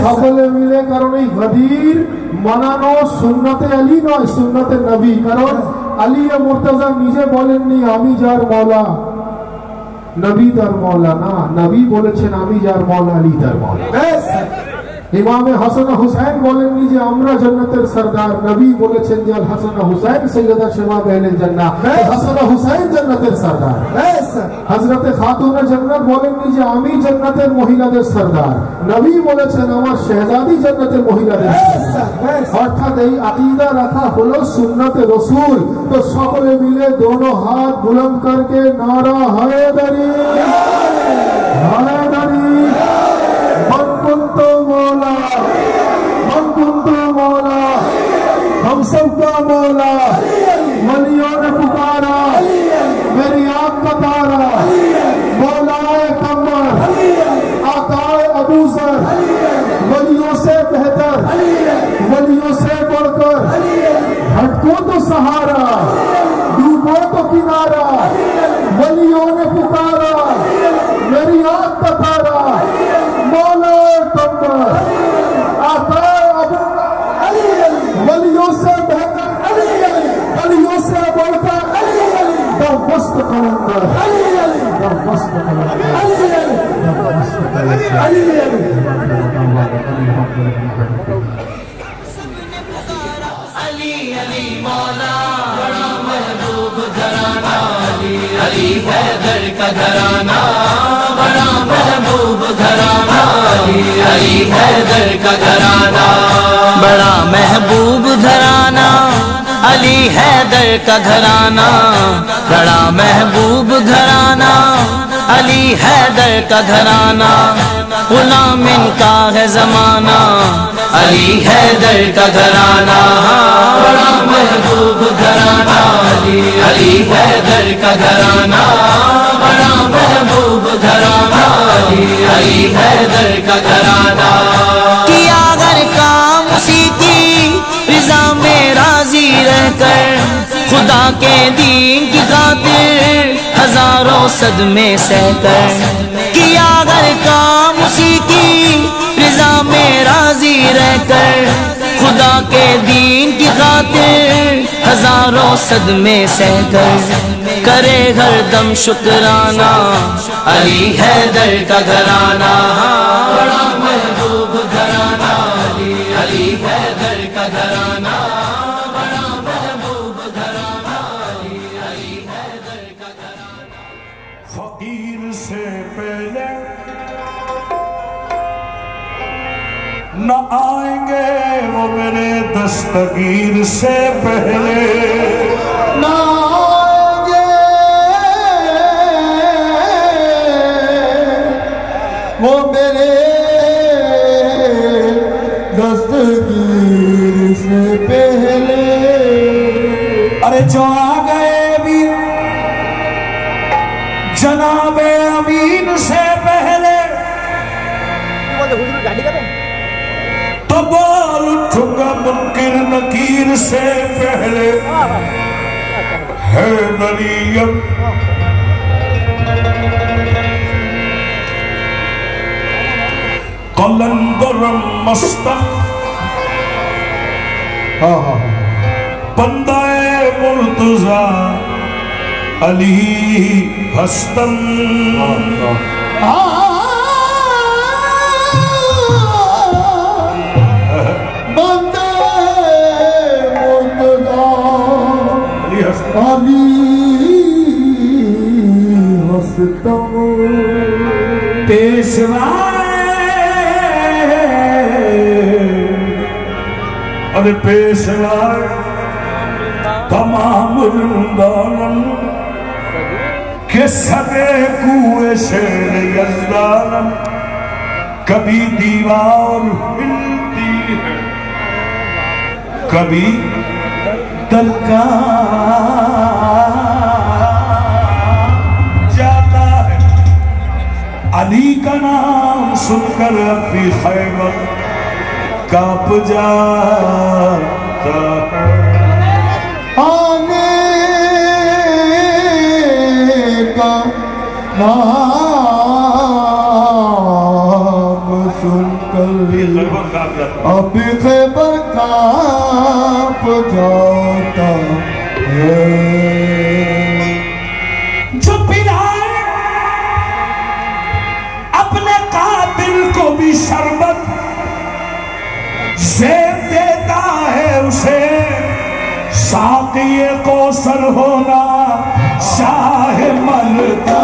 সকলে মিলে, কারণ এই গদির মানানো সুন্নতে আলী নয়, সুন্নতে নবী। কারণ আলী মুর্তজা নিজে বলেননি আমি যার মওলা, নবী তার মওলা না, নবী বলেছেন আমি যার মওলা, আলী তার মওলা। ইমামে হাসান হুসাইন বলেননি যে আমরা জান্নাতের সরদার, নবী বলেছেন যে আল হাসান হুসাইন সৈয়দা শাবাব আহলে জান্নাহ, হাসান হুসাইন জান্নাতের সরদার। হযরতে খাতুন জান্নাত বলেননি যে আমি জান্নাতের মহিলাদের সরদার, নবী বলেছেন আমার শেহজাদি জান্নাতের মহিলাদের সরদার। অর্থাৎ এই আকীদা রাখা হলো সুন্নতে রাসূল। তো সকলে মিলে दोनों हाथ बुलंद करके नारा हैदरी हैदरी खुदा मौला वलियों ने पुकारा मेरी आँख का तारा मौलाए कमर आकाए अबूजर वलियों से बेहतर वलियों से बढ़कर हटको तो सहारा डूबो तो किनारा वलियों ने पुकारा मेरी आँख का तारा मौलाए कमर आकाए वलियों से बेहतर वलियों से बढ़कर मस्त कलंदर मस्त अली अली मौला बड़ा महबूब घराना अली हैदर का घराना बड़ा महबूब घराना अली हैदर का घराना बड़ा महबूब घराना अली हैदर का घराना बड़ा महबूब घराना अली हैदर का घराना गुलाम इनका है जमाना अली हैदर का घराना बड़ा महबूब घराना अली हैदर का घराना बड़ा महबूब घराना अली हैदर का घराना किया अगर काम उसी की रिजा में राजी रहकर खुदा के दीन की खातिर हजारों सदमे सहकर किया अगर काम उसी की रिजा में राजी रहकर खुदा के दीन की खातिर हजारों सदमे सहकर करे हर दम शुक्राना अली हैदर का घराना बड़ा महबूब घराना अली हैदर का घराना बड़ा महबूब घराना अली हैदर का घराना फकीर से पहले न आएंगे वो मेरे दस्तगीर से पहले ना आएंगे वो मेरे दस्तगीर से पहले अरे जो आ गए भी जनाबे अमीन से पहले तो बोल उठूंगा मुनकिर नकीर से पहले है नरीयम कलंदरम मस्तम बंदाए मुर्तजा अली हस्तम बंदे मुर्तजा अली हस्तम पेशवा अरे पेशवा तमाम वृंदावन के सगे कुएं शेर यज़दानम कभी दीवार हिलती है कभी दलका जाता है अली का नाम सुनकर अपनी खैबर कांप जाता है आने का नाम सुनकर अब खैबर कांप जाता है जो पिलाए अपने कातिल को भी शरबत ज़ेब देता है उसे साक़िए कौसर होना शाह मरदा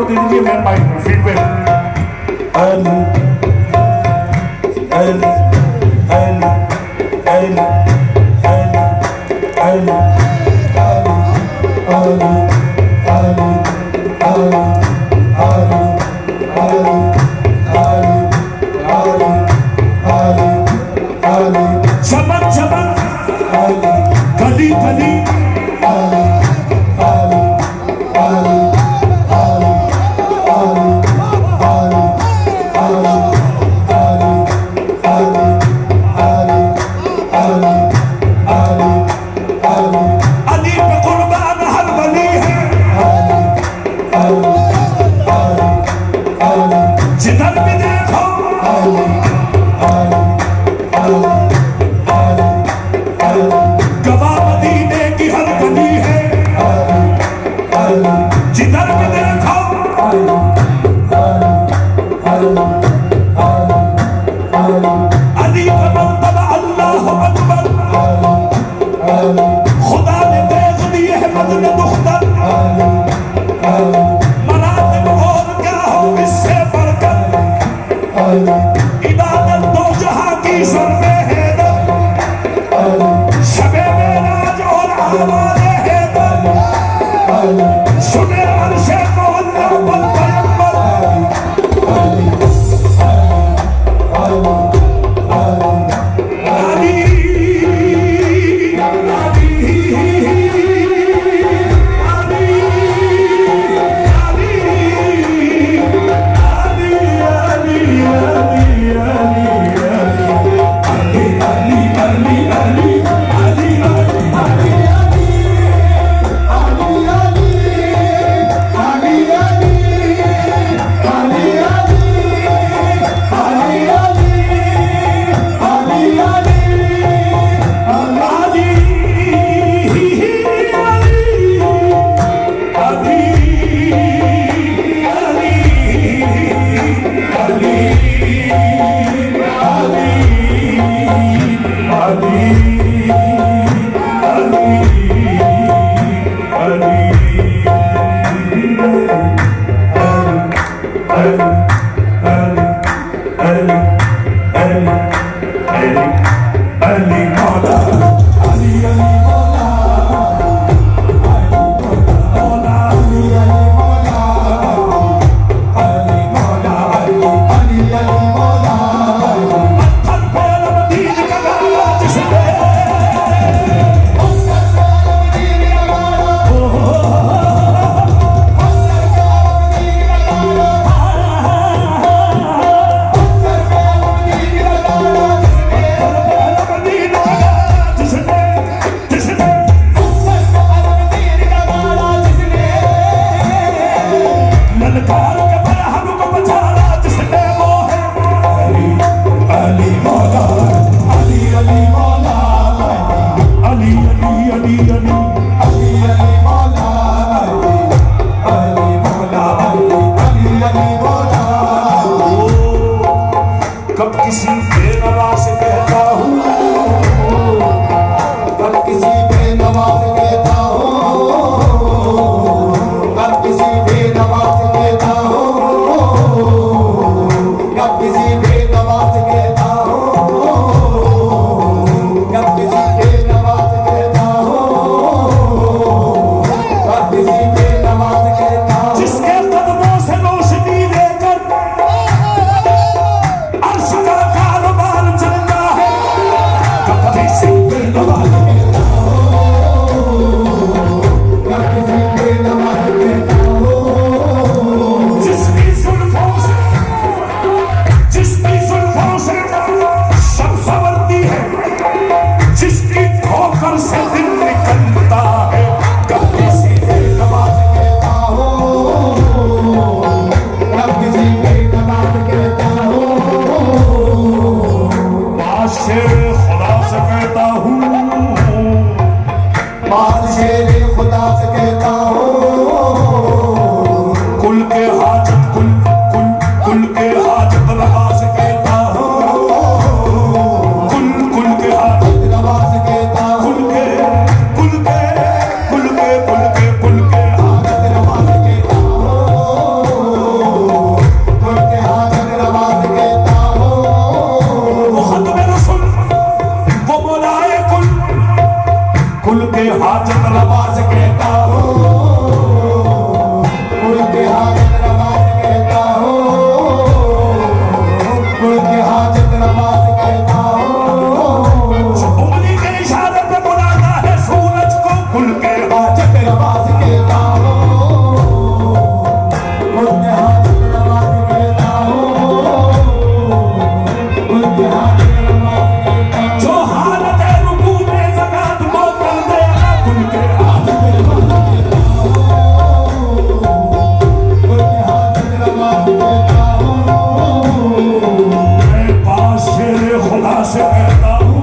दे दीजिए, मैं माइक में फीडबैक। अली अली अली अली अली अली अली अली अली चमन चमन गली गली अली पे कुर्बान हर वली है, जिधर भी देखो गवाह मदीने की हर गली है, जिधर भी देखो अली का मर्तबा अल्लाह अकबर, खुदा ने देख दिए है बदले दुख्तर, मरातब और क्या हो इससे बढ़कर, इबादत दो जहां की सर में है शबे मेराज और आवाज़े हैदर, सुने अर्शे मोहल्ला पर पैगंबर, अली कब किसी बेनवा से कहता हूँ, कब किसी बेनवा से कहता हूँ, कब किसी बेनवा से कहता हूँ, कब किसी बेनवा से कहता हूँ, कब किसी बेनवा से कहता हूँ, कब किसी बेनवा से कहता हूँ, जिसके कदमों से रोशनी लेकर अर्श का कारोबार चलता है, कब किसी बेनवा से कहता हूँ, कब किसी बेनवा से कहता हूँ, जिसकी जुल्फों से सब संवरती है, जिसकी ठोकर से दिल निकलता है, कब किसी बेनवा से कहता हूँ, कब किसी बेनवा से कहता हूँ, बादशाह खुदा से कहता हूँ, बादशाह खुदा से कहता हूँ, कुल के हाजत कुल के हाजत रवा से कहता हूँ, कुल के हाजत रवा से कहता हूँ, कुल के हाजत रवा से कहता हूँ, कहता हूँ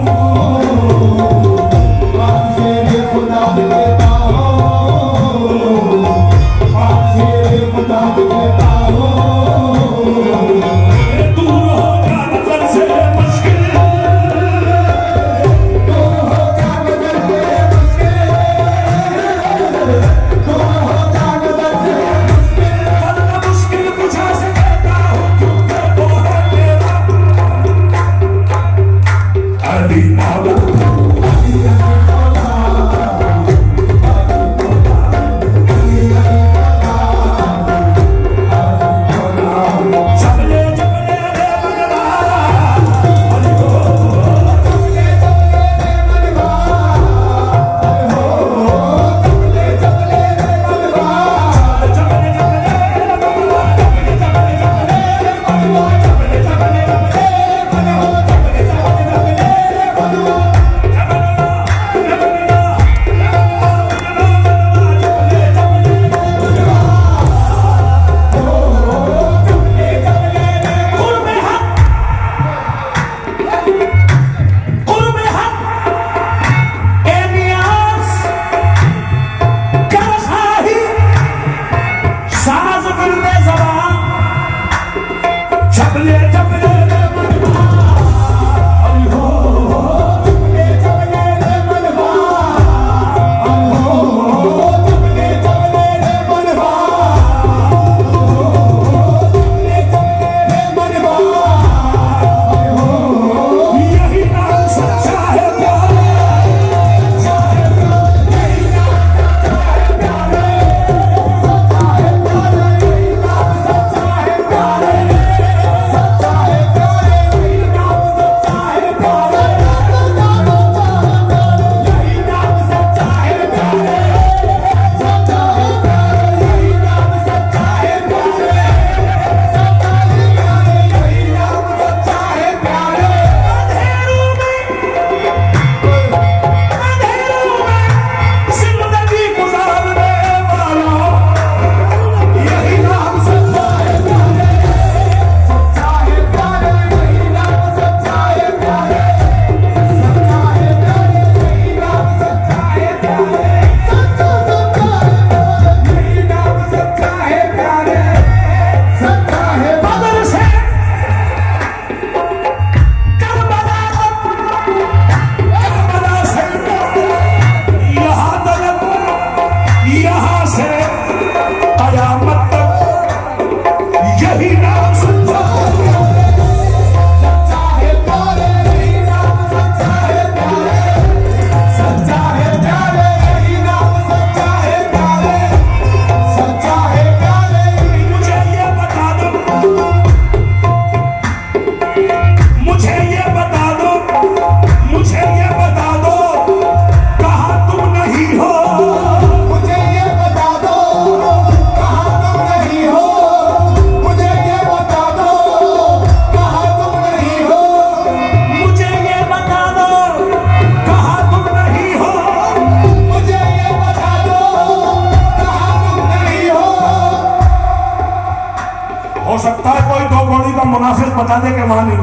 मुनाफिक बता दे कि वहां नहीं।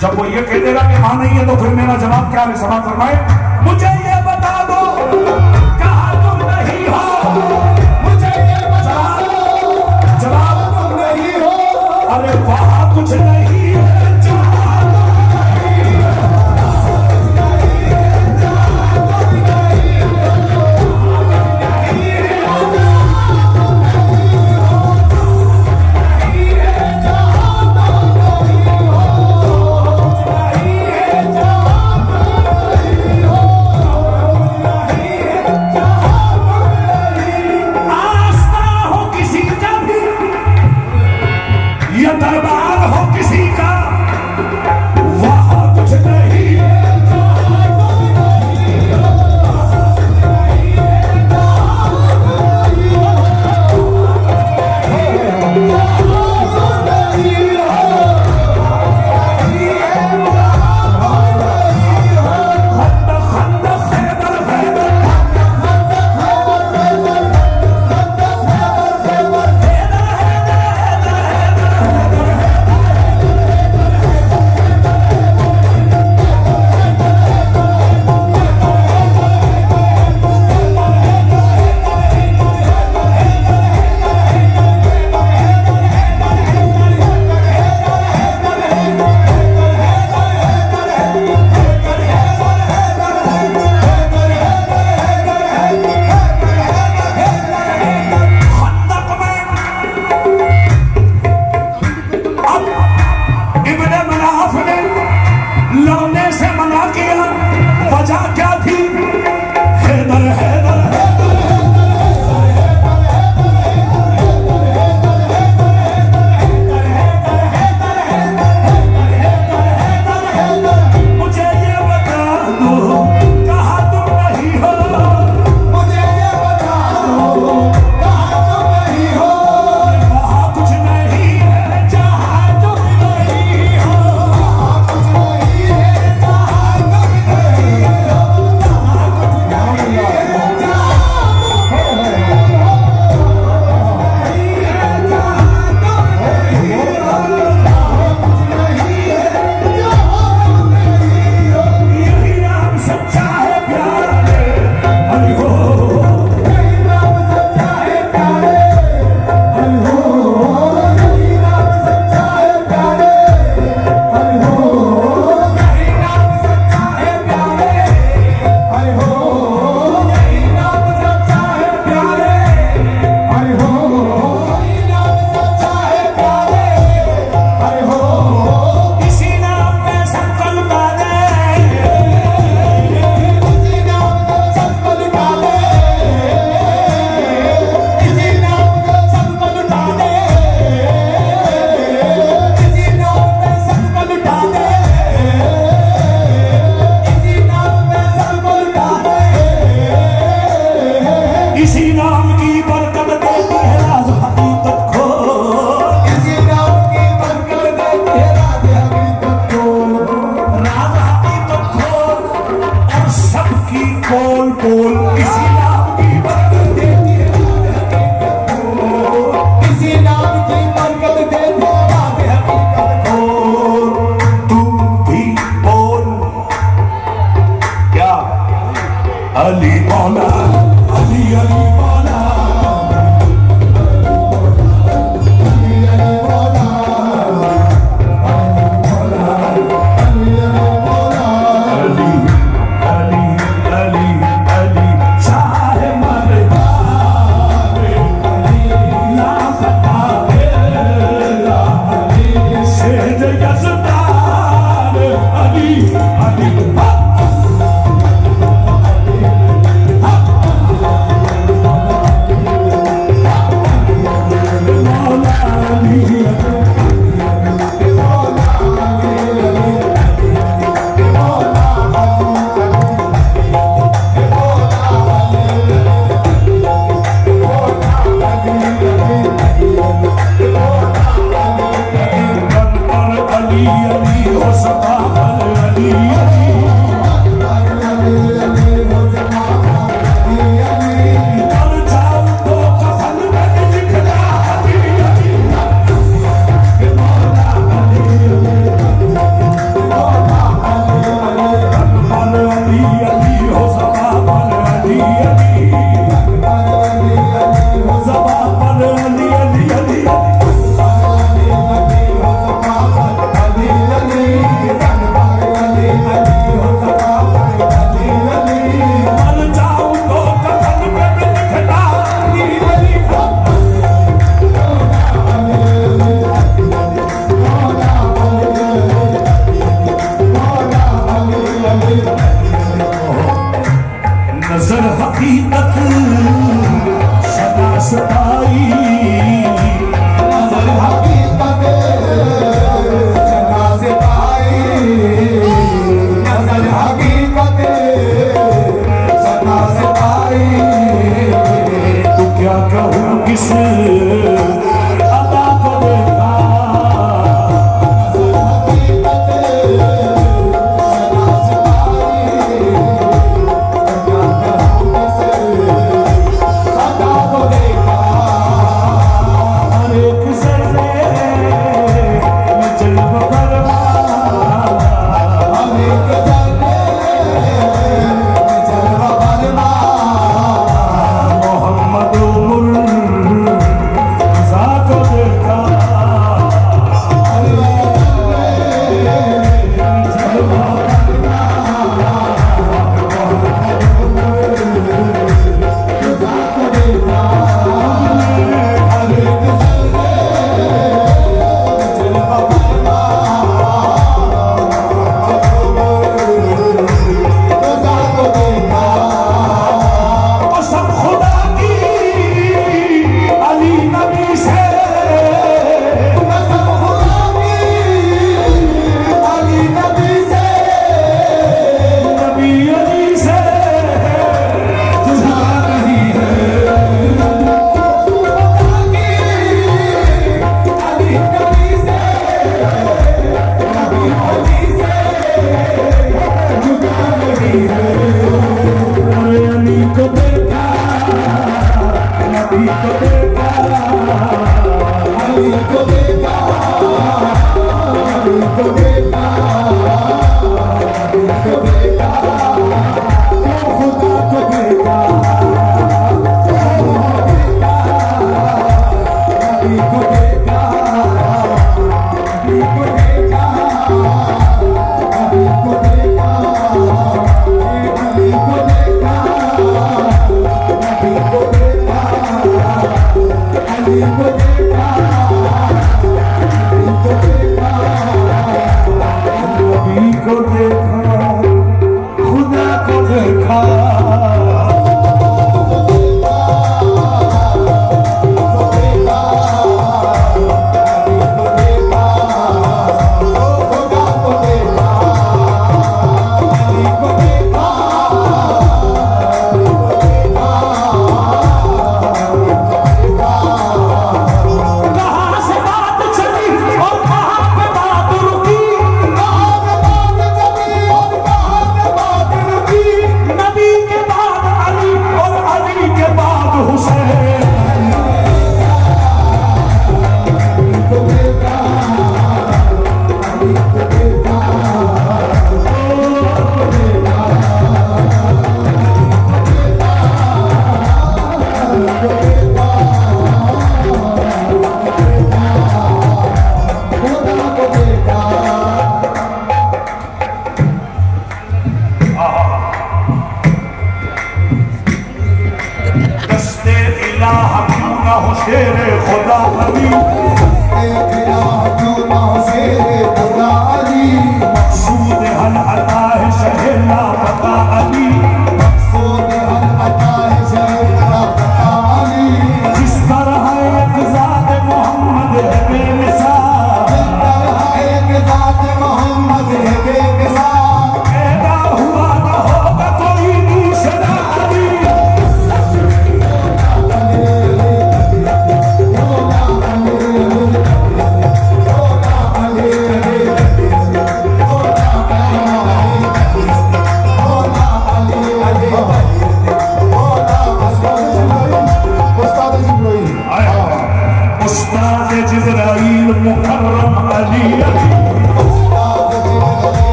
जब वो ये कह देगा कि वहां नहीं है तो फिर मेरा जवाब क्या है? सवाल फरमाए, मुझे ये बता दो कहां तुम नहीं हो, मुझे ये बता दो जवाब तुम नहीं हो। अरे वहां कुछ नहीं है दरबार हो किसी का, वहां कुछ नहीं है।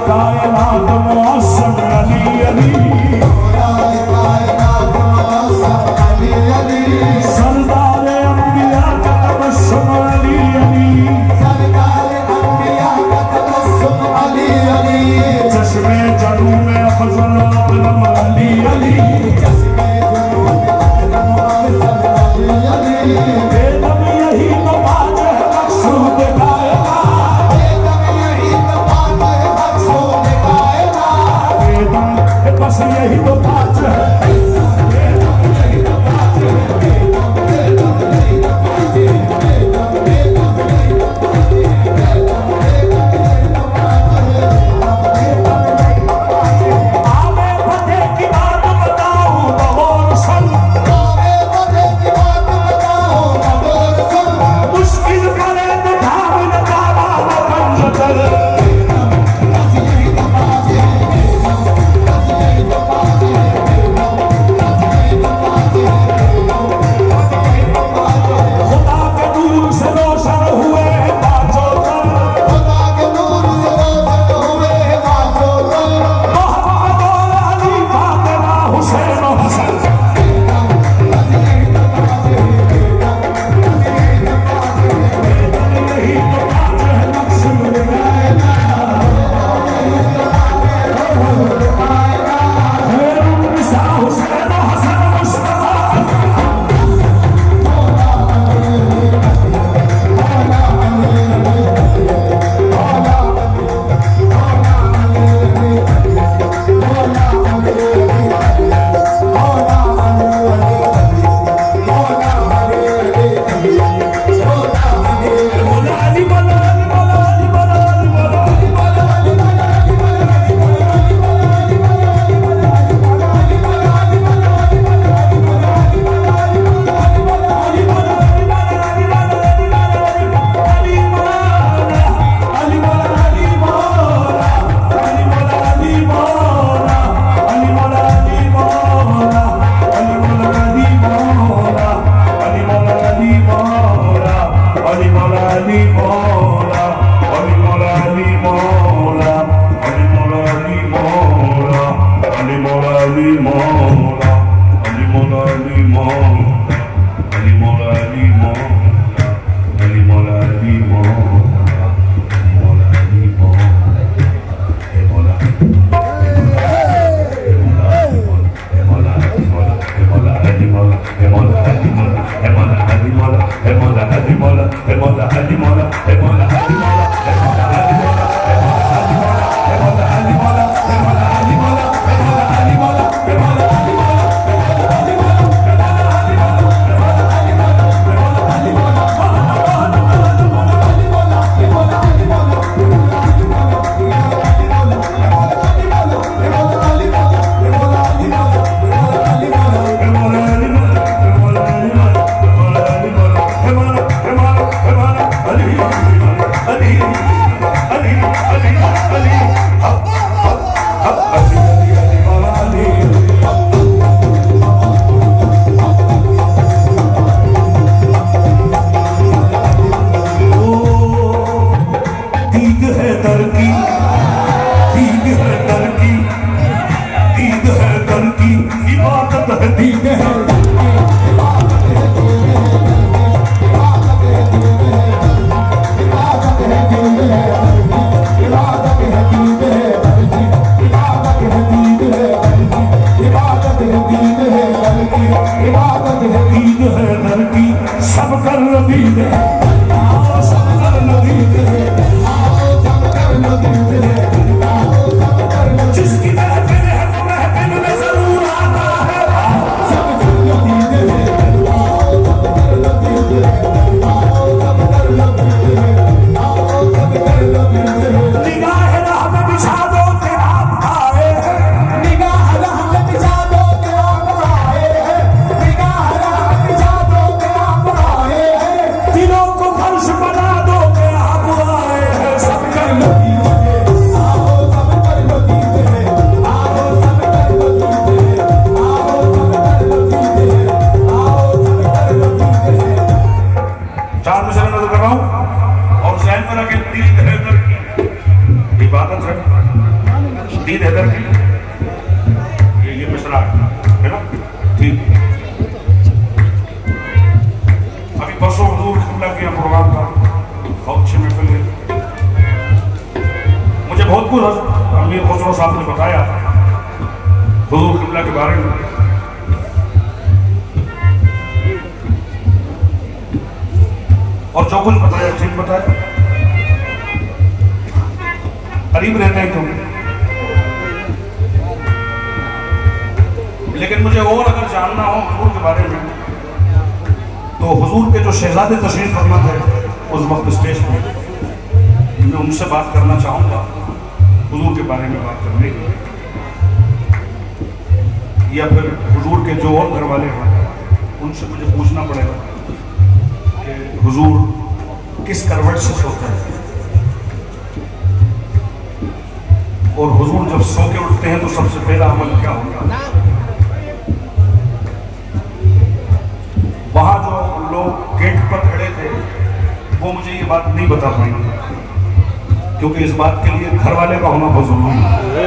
कायनात मौसम अली अली मौला अली मौला अली मौला अली मौला अली मौला अली मौला अली मौला मौला अली मौला हे मौला हे मौला अली मौला हे मौला अली मौला हे मौला अली मौला हे मौला अली मौला हे मौला अली मौला हे मौला अली मौला हे मौला अली मौला हे मौला अली मौला हे मौला अली मौला हे मौला अली मौला हे मौला अली मौला हे मौला अली मौला और जो कुछ बताया ठीक बताया, करीब रहते हैं तुम। लेकिन मुझे और अगर जानना हो हुजूर के बारे में, तो हुजूर के जो शहजादे तशरीफ फरमा थे उस वक्त स्टेज पर, मैं उनसे बात करना चाहूँगा हुजूर के बारे में बात करने की, या फिर हुजूर के जो और घर वाले हैं उनसे मुझे पूछना पड़ेगा कि हुजूर किस करवट से सोते हैं, और हुजूर जब सो के उठते हैं तो सबसे पहला अमल क्या होगा। वहां जो लोग गेट पर खड़े थे वो मुझे ये बात नहीं बता पाएंगे, क्योंकि इस बात के लिए घर वाले का होना बहुत जरूरी है।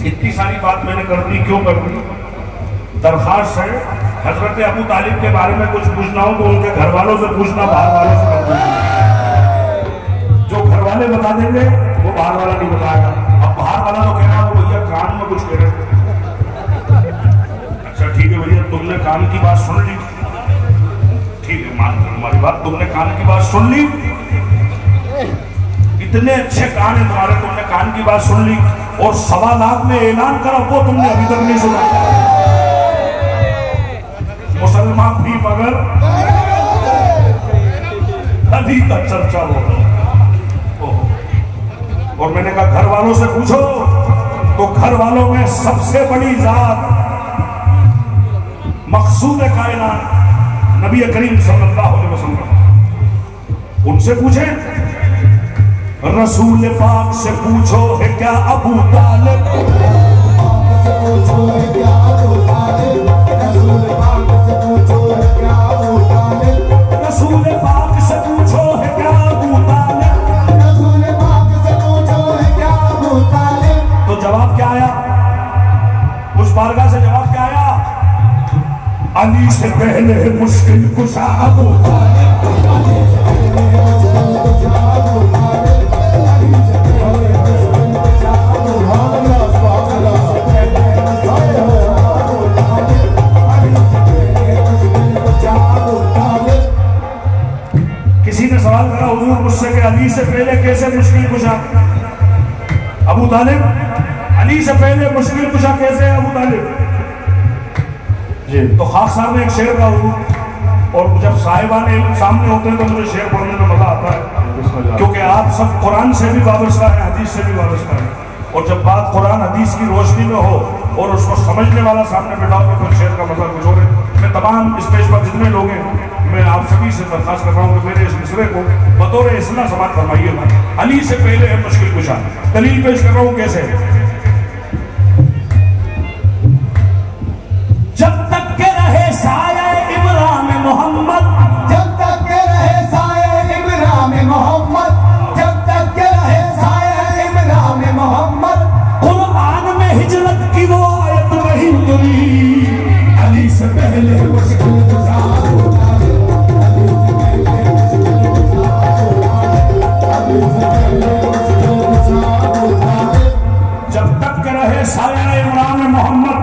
इतनी सारी बात मैंने कर दी, क्यों कर दी? दरखास्त है हजरत अबू तालिब के बारे में कुछ पूछना हो तो उनके घर वालों से पूछना, बाहर वालों से मत पूछना। जो घर वाले बता देंगे वो बाहर वाला नहीं बताएगा। अब बाहर वाला तो कहना वो भैया कान में कुछ कह रहे। अच्छा ठीक है भैया, तुमने कान की बात सुन ली, ठीक है मान लो हमारी बात, तुमने कान की बात सुन ली, इतने अच्छे कान है तुम्हारे, तुमने कान की बात सुन ली, और 1.25 लाख में ऐलान करा वो तुमने अभी तक नहीं सुना। मुसलमान भी मगर अभी का चर्चा हो। और मैंने कहा घर वालों से पूछो, तो घर वालों में सबसे बड़ी जात मकसूद कायनात नबी करीम सल्लल्लाहु अलैहि वसल्लम, उनसे पूछे। रसूल पाक से पूछो है क्या अबू तालिब, से पूछो है क्या अबू तालिब, रसूल पाक से पूछो है क्या अबू तालिब, रसूल पाक से पूछो है क्या अबू तालिब, रसूल पाक से पूछो है क्या अबू तालिब, जवाब क्या आया? उस बारगाह से जवाब क्या आया? अली से पहले मुश्किल कुशा अबू किसी ने सवाल करा हुजूर मुझसे कि अली से पहले कैसे मुश्किल कुशा अबू तालिब? अली से पहले मुश्किल कुशा कैसे है अबू तालिब? जी तो खास साहब ने एक शेर का हुजूर, और जब साहिबान सामने होते हैं तो मुझे शेर पढ़ने में मजा आता है, क्योंकि आप सब कुरान से भी वाबस्ता है, हदीस से भी वाबस्ता है, और जब बात कुरान हदीस की रोशनी में हो और उसको समझने वाला सामने बैठा हो तो फिर शेर का मजा कुछ और है। मैं तमाम स्टेज पर जितने लोग हैं मैं आप सभी से दरखास्त कर रहा हूँ कि मेरे इस मिसरे को बतौर इस्लाह समाप्त फरमाइएगा। अली से पहले है मुश्किल कुशा। दलील पेश कर रहा हूँ कैसे? जब तक के रहे साया इब्राहिम मोहम्मद, जब तक के रहे साया इब्राहिम मोहम्मद, जब तक के रहे साया इब्राहिम मोहम्मद, कुरान में हिजरत की वो आयत नहीं उतरी। अली से पहले मुश्किल कुशा जब तक के रहे साया इब्राहिम मोहम्मद,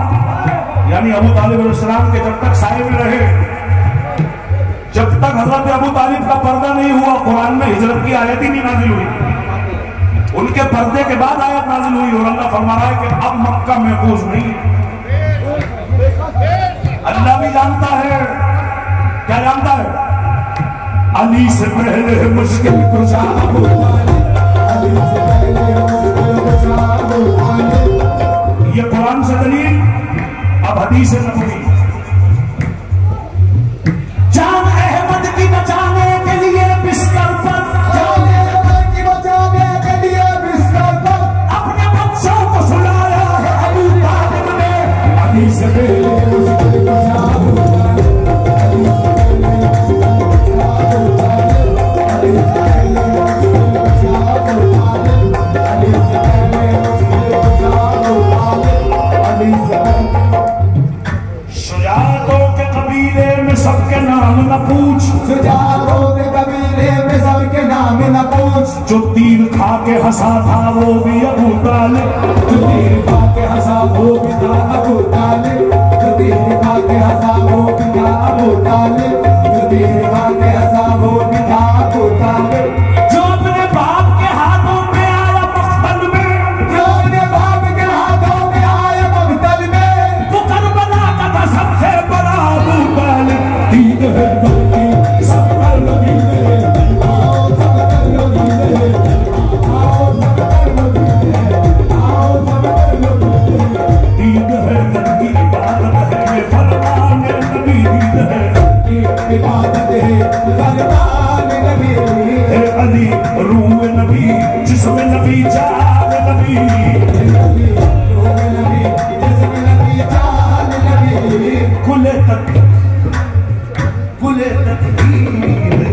यानी अबू तालिब अलैहिस्सलाम के जब तक साये में रहे, जब तक हजरत अबू तालिब का पर्दा नहीं हुआ कुरान में हिजरत की आयत ही नहीं नाजिल हुई। उनके पर्दे के बाद आयत नाजिल हुई और अल्लाह फरमा रहा है कि अब मक्का महफूज नहीं है। अल्लाह भी जानता है, क्या जानता है? अली से पहले मुश्किल कुशा अबू तालिब, अली से पहले मुश्किल कुशा अबू तालिब। ये कुरान से दलील। अब हदीस नबवी। जान अहमद की बचाने के लिए बिस्तर पर, जान अहमद की बचाने के लिए बिस्तर पर अपने बच्चों को सुलाया है अबू तालिब ने। अली से पहले मुश्किल कुशा अबू तालिब, अली से पहले मुश्किल कुशा अबू तालिब, अली से पहले मुश्किल कुशा अबू तालिब, अली से पहले मुश्किल कुशा अबू तालिब, अली से पहले। शुजाअतों के कबीले में सबके नाम न पूछ, शुजाअतों के कबीले में सबके नाम न पूछ, जो तीर खा के हंसा था वो भी अबू तालिब, जो तीर खा के हंसा वो भी था अबू तालिब, जो तीर खा के हंसा वो भी था अबू तालिब, जो तीर खा के हंसा वो भी था अबू तालिब। जो अपने बाप के हाथों में आया मख्तल में, जो अपने बाप के हाथों में आया मख्तल में, वो करबला का था सबसे बड़ा अबू तालिब। दीद है बल्कि सब पर लगी है, आओ सब कर लो दीद, आओ सब कर लो दीद, आओ सब कर लो दीद। दीद है नबी इबादत है फरमान नबी, दीद है इबादत है फरमान नबी, है अली रूह नबी जिसमें नबी जान नबी। नबी जिसमें नबी जान नबी, कुले तकदीर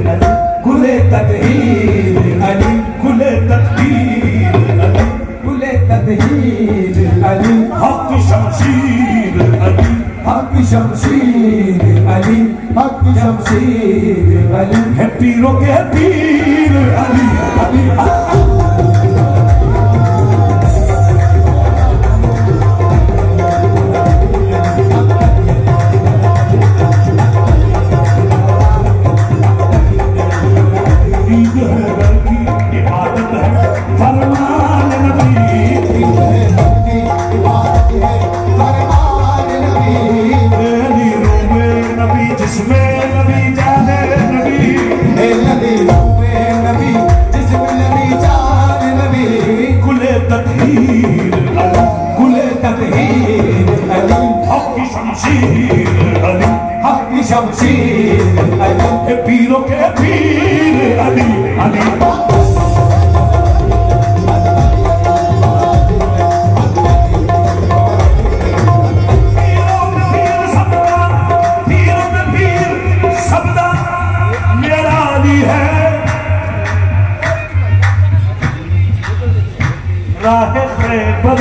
अली, कुले तदहीर अली, कुले तकदीर अली, कुले तदहीर अली, हक की शमशीर अली, हक की शमशीर अली, हक की शमशीर अली, है पीरों के पीर अली, अली ईद है बल्कि इबादत है फरमान नबी, इबादत है फरमान नबी, अली रूह नबी जिसमें नबी जाने नबी, नबी नबी जिसमें नबी जान नबी, कुले तकदीर अली, कुले तदहीर अली, हक की शमशीर अली, हक की शमशीर अली, है पीरों के पीर अली, अली राह खैबर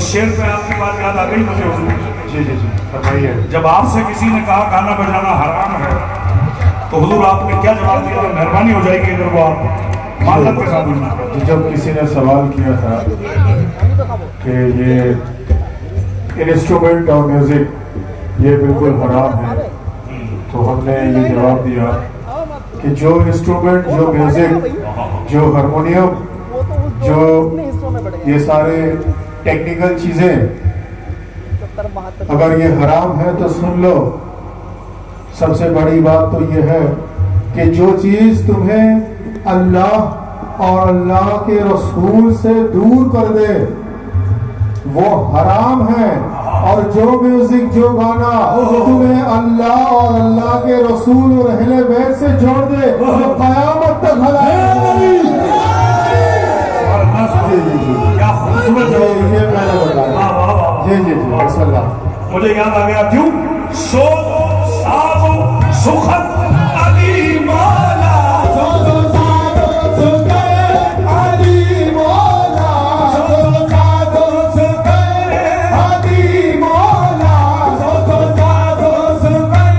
शेर पे आपकी बात याद आ गई मुझे। जी जी जी बताइए। जब आपसे किसी ने कहा गाना बजाना हराम है तो हुजूर आपने क्या जवाब दिया? मेहरबानी हो जाएगी अगर वो आप माजरत के साथ। जब किसी ने सवाल किया था कि ये इंस्ट्रूमेंट और म्यूजिक ये बिल्कुल हराम है, तो हमने ये जवाब दिया कि जो इंस्ट्रूमेंट, जो म्यूजिक, जो हारमोनियम, जो ये सारे टेक्निकल चीजें अगर ये हराम है तो सुन लो, सबसे बड़ी बात तो ये है कि जो चीज तुम्हें अल्लाह और अल्लाह के रसूल से दूर कर दे वो हराम है, और जो म्यूजिक, जो गाना तुम्हें अल्लाह और अल्लाह के रसूल और अहले बैत से जोड़ दे वो कयामत तक हलाल। क्या खूबसूरत ये मैंने बताया। जी जी जी माशाल्लाह। मुझे याद आ गया क्यों? सोनो साजो सुखद अली मौला, सोनो साजो सुखद अली मौला, सोनो साजो सुखद अली मौला, सोनो साजो सुखद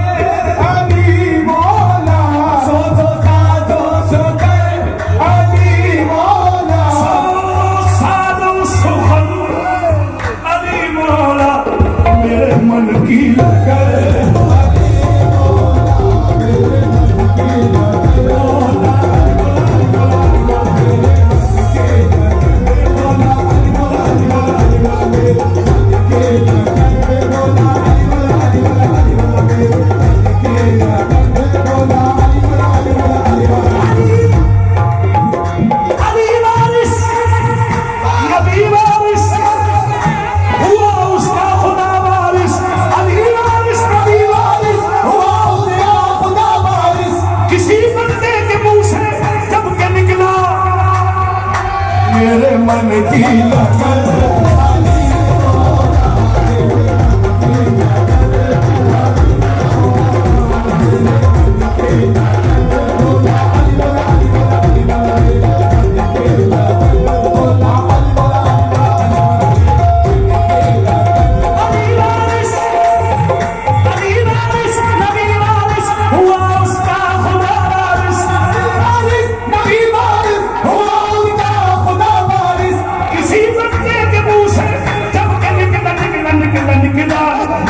अली मौला, सोनो साजो सुखद अली मौला, सोनो साजो सुखद अली मौला, मेरे मन की लगन मेरे मन की लगन।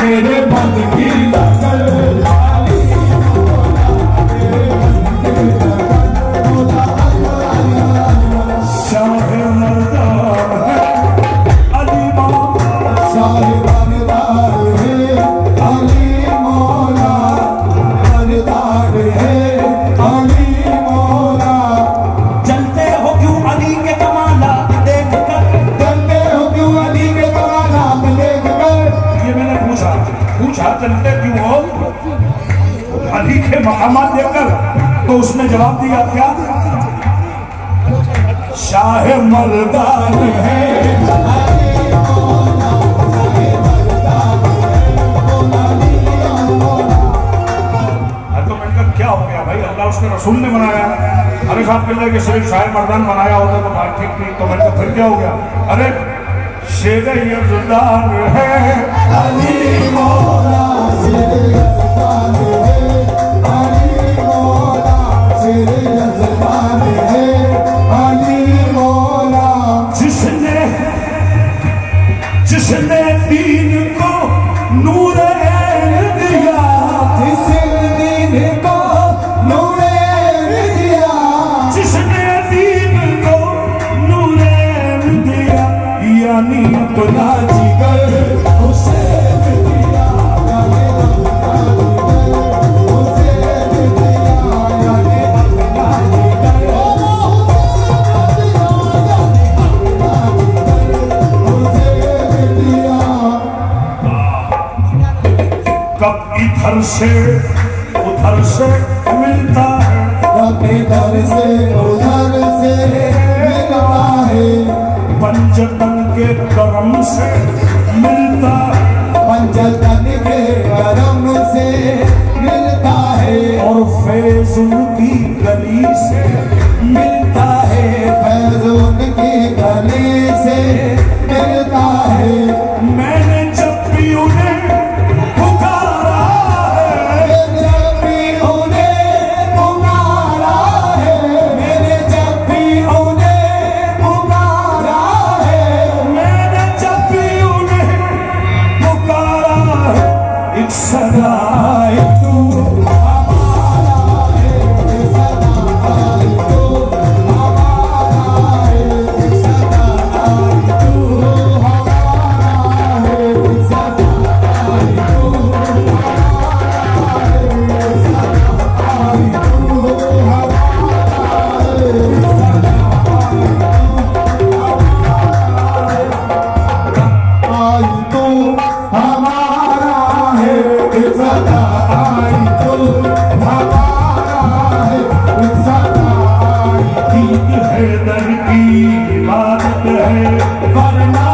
मेरे मन की लगन शाह मर्दान है अली मौला, शाह मर्दान है अली मौला, मर्दान है अली मौला। जलते हो क्यों अली के कमाला देख कर, जलते हो क्यों अली के कमाला देख कर। ये मैंने पूछा चलते क्यों हो अली के मकामात देखकर, तो उसने जवाब दिया क्या? शाह मर्दान है तो मैंने कहा क्या हो गया भाई, अल्लाह उसके रसूल ने बनाया। अरे साहब कह रहे कि सिर्फ शाह मर्दान बनाया होता तो बात ठीक नहीं। तो मैंने कहा फिर क्या हो गया? अरे शेर यज़दान है अली मौला, शेर यज़दान है अली मौला, शेर यज़दान है अली मौला। जिसने दीन को नूर दिया, जिसने दीन को नूर दिया, जिसने दीन को नूर दिया, यानी अपना जिगर उसे दिया, उसे दिया, यानी अपना जिगर। दर से उधर से मिलता है, अपने दर से उधर से मिलता है, पंचतन के करम से मिलता है, पंचतन के करम से मिलता है, और फैज उनकी गली से मिलता है, फैज उनकी गली से मिलता है। मैंने जब भी उन्हें पुकारा है, जब भी उन्हें पुकारा है, मैंने जब भी उन्हें पुकारा है, मैंने जब भी उन्हें पुकारा है, एक सदा तू हमारा है, सदा तू हमारा है, सदा तू हमारा है, सदा तू आई तू हमारा है, सदा आई तू हमारा है, सदा आई की हैदर की इबादत है, वरना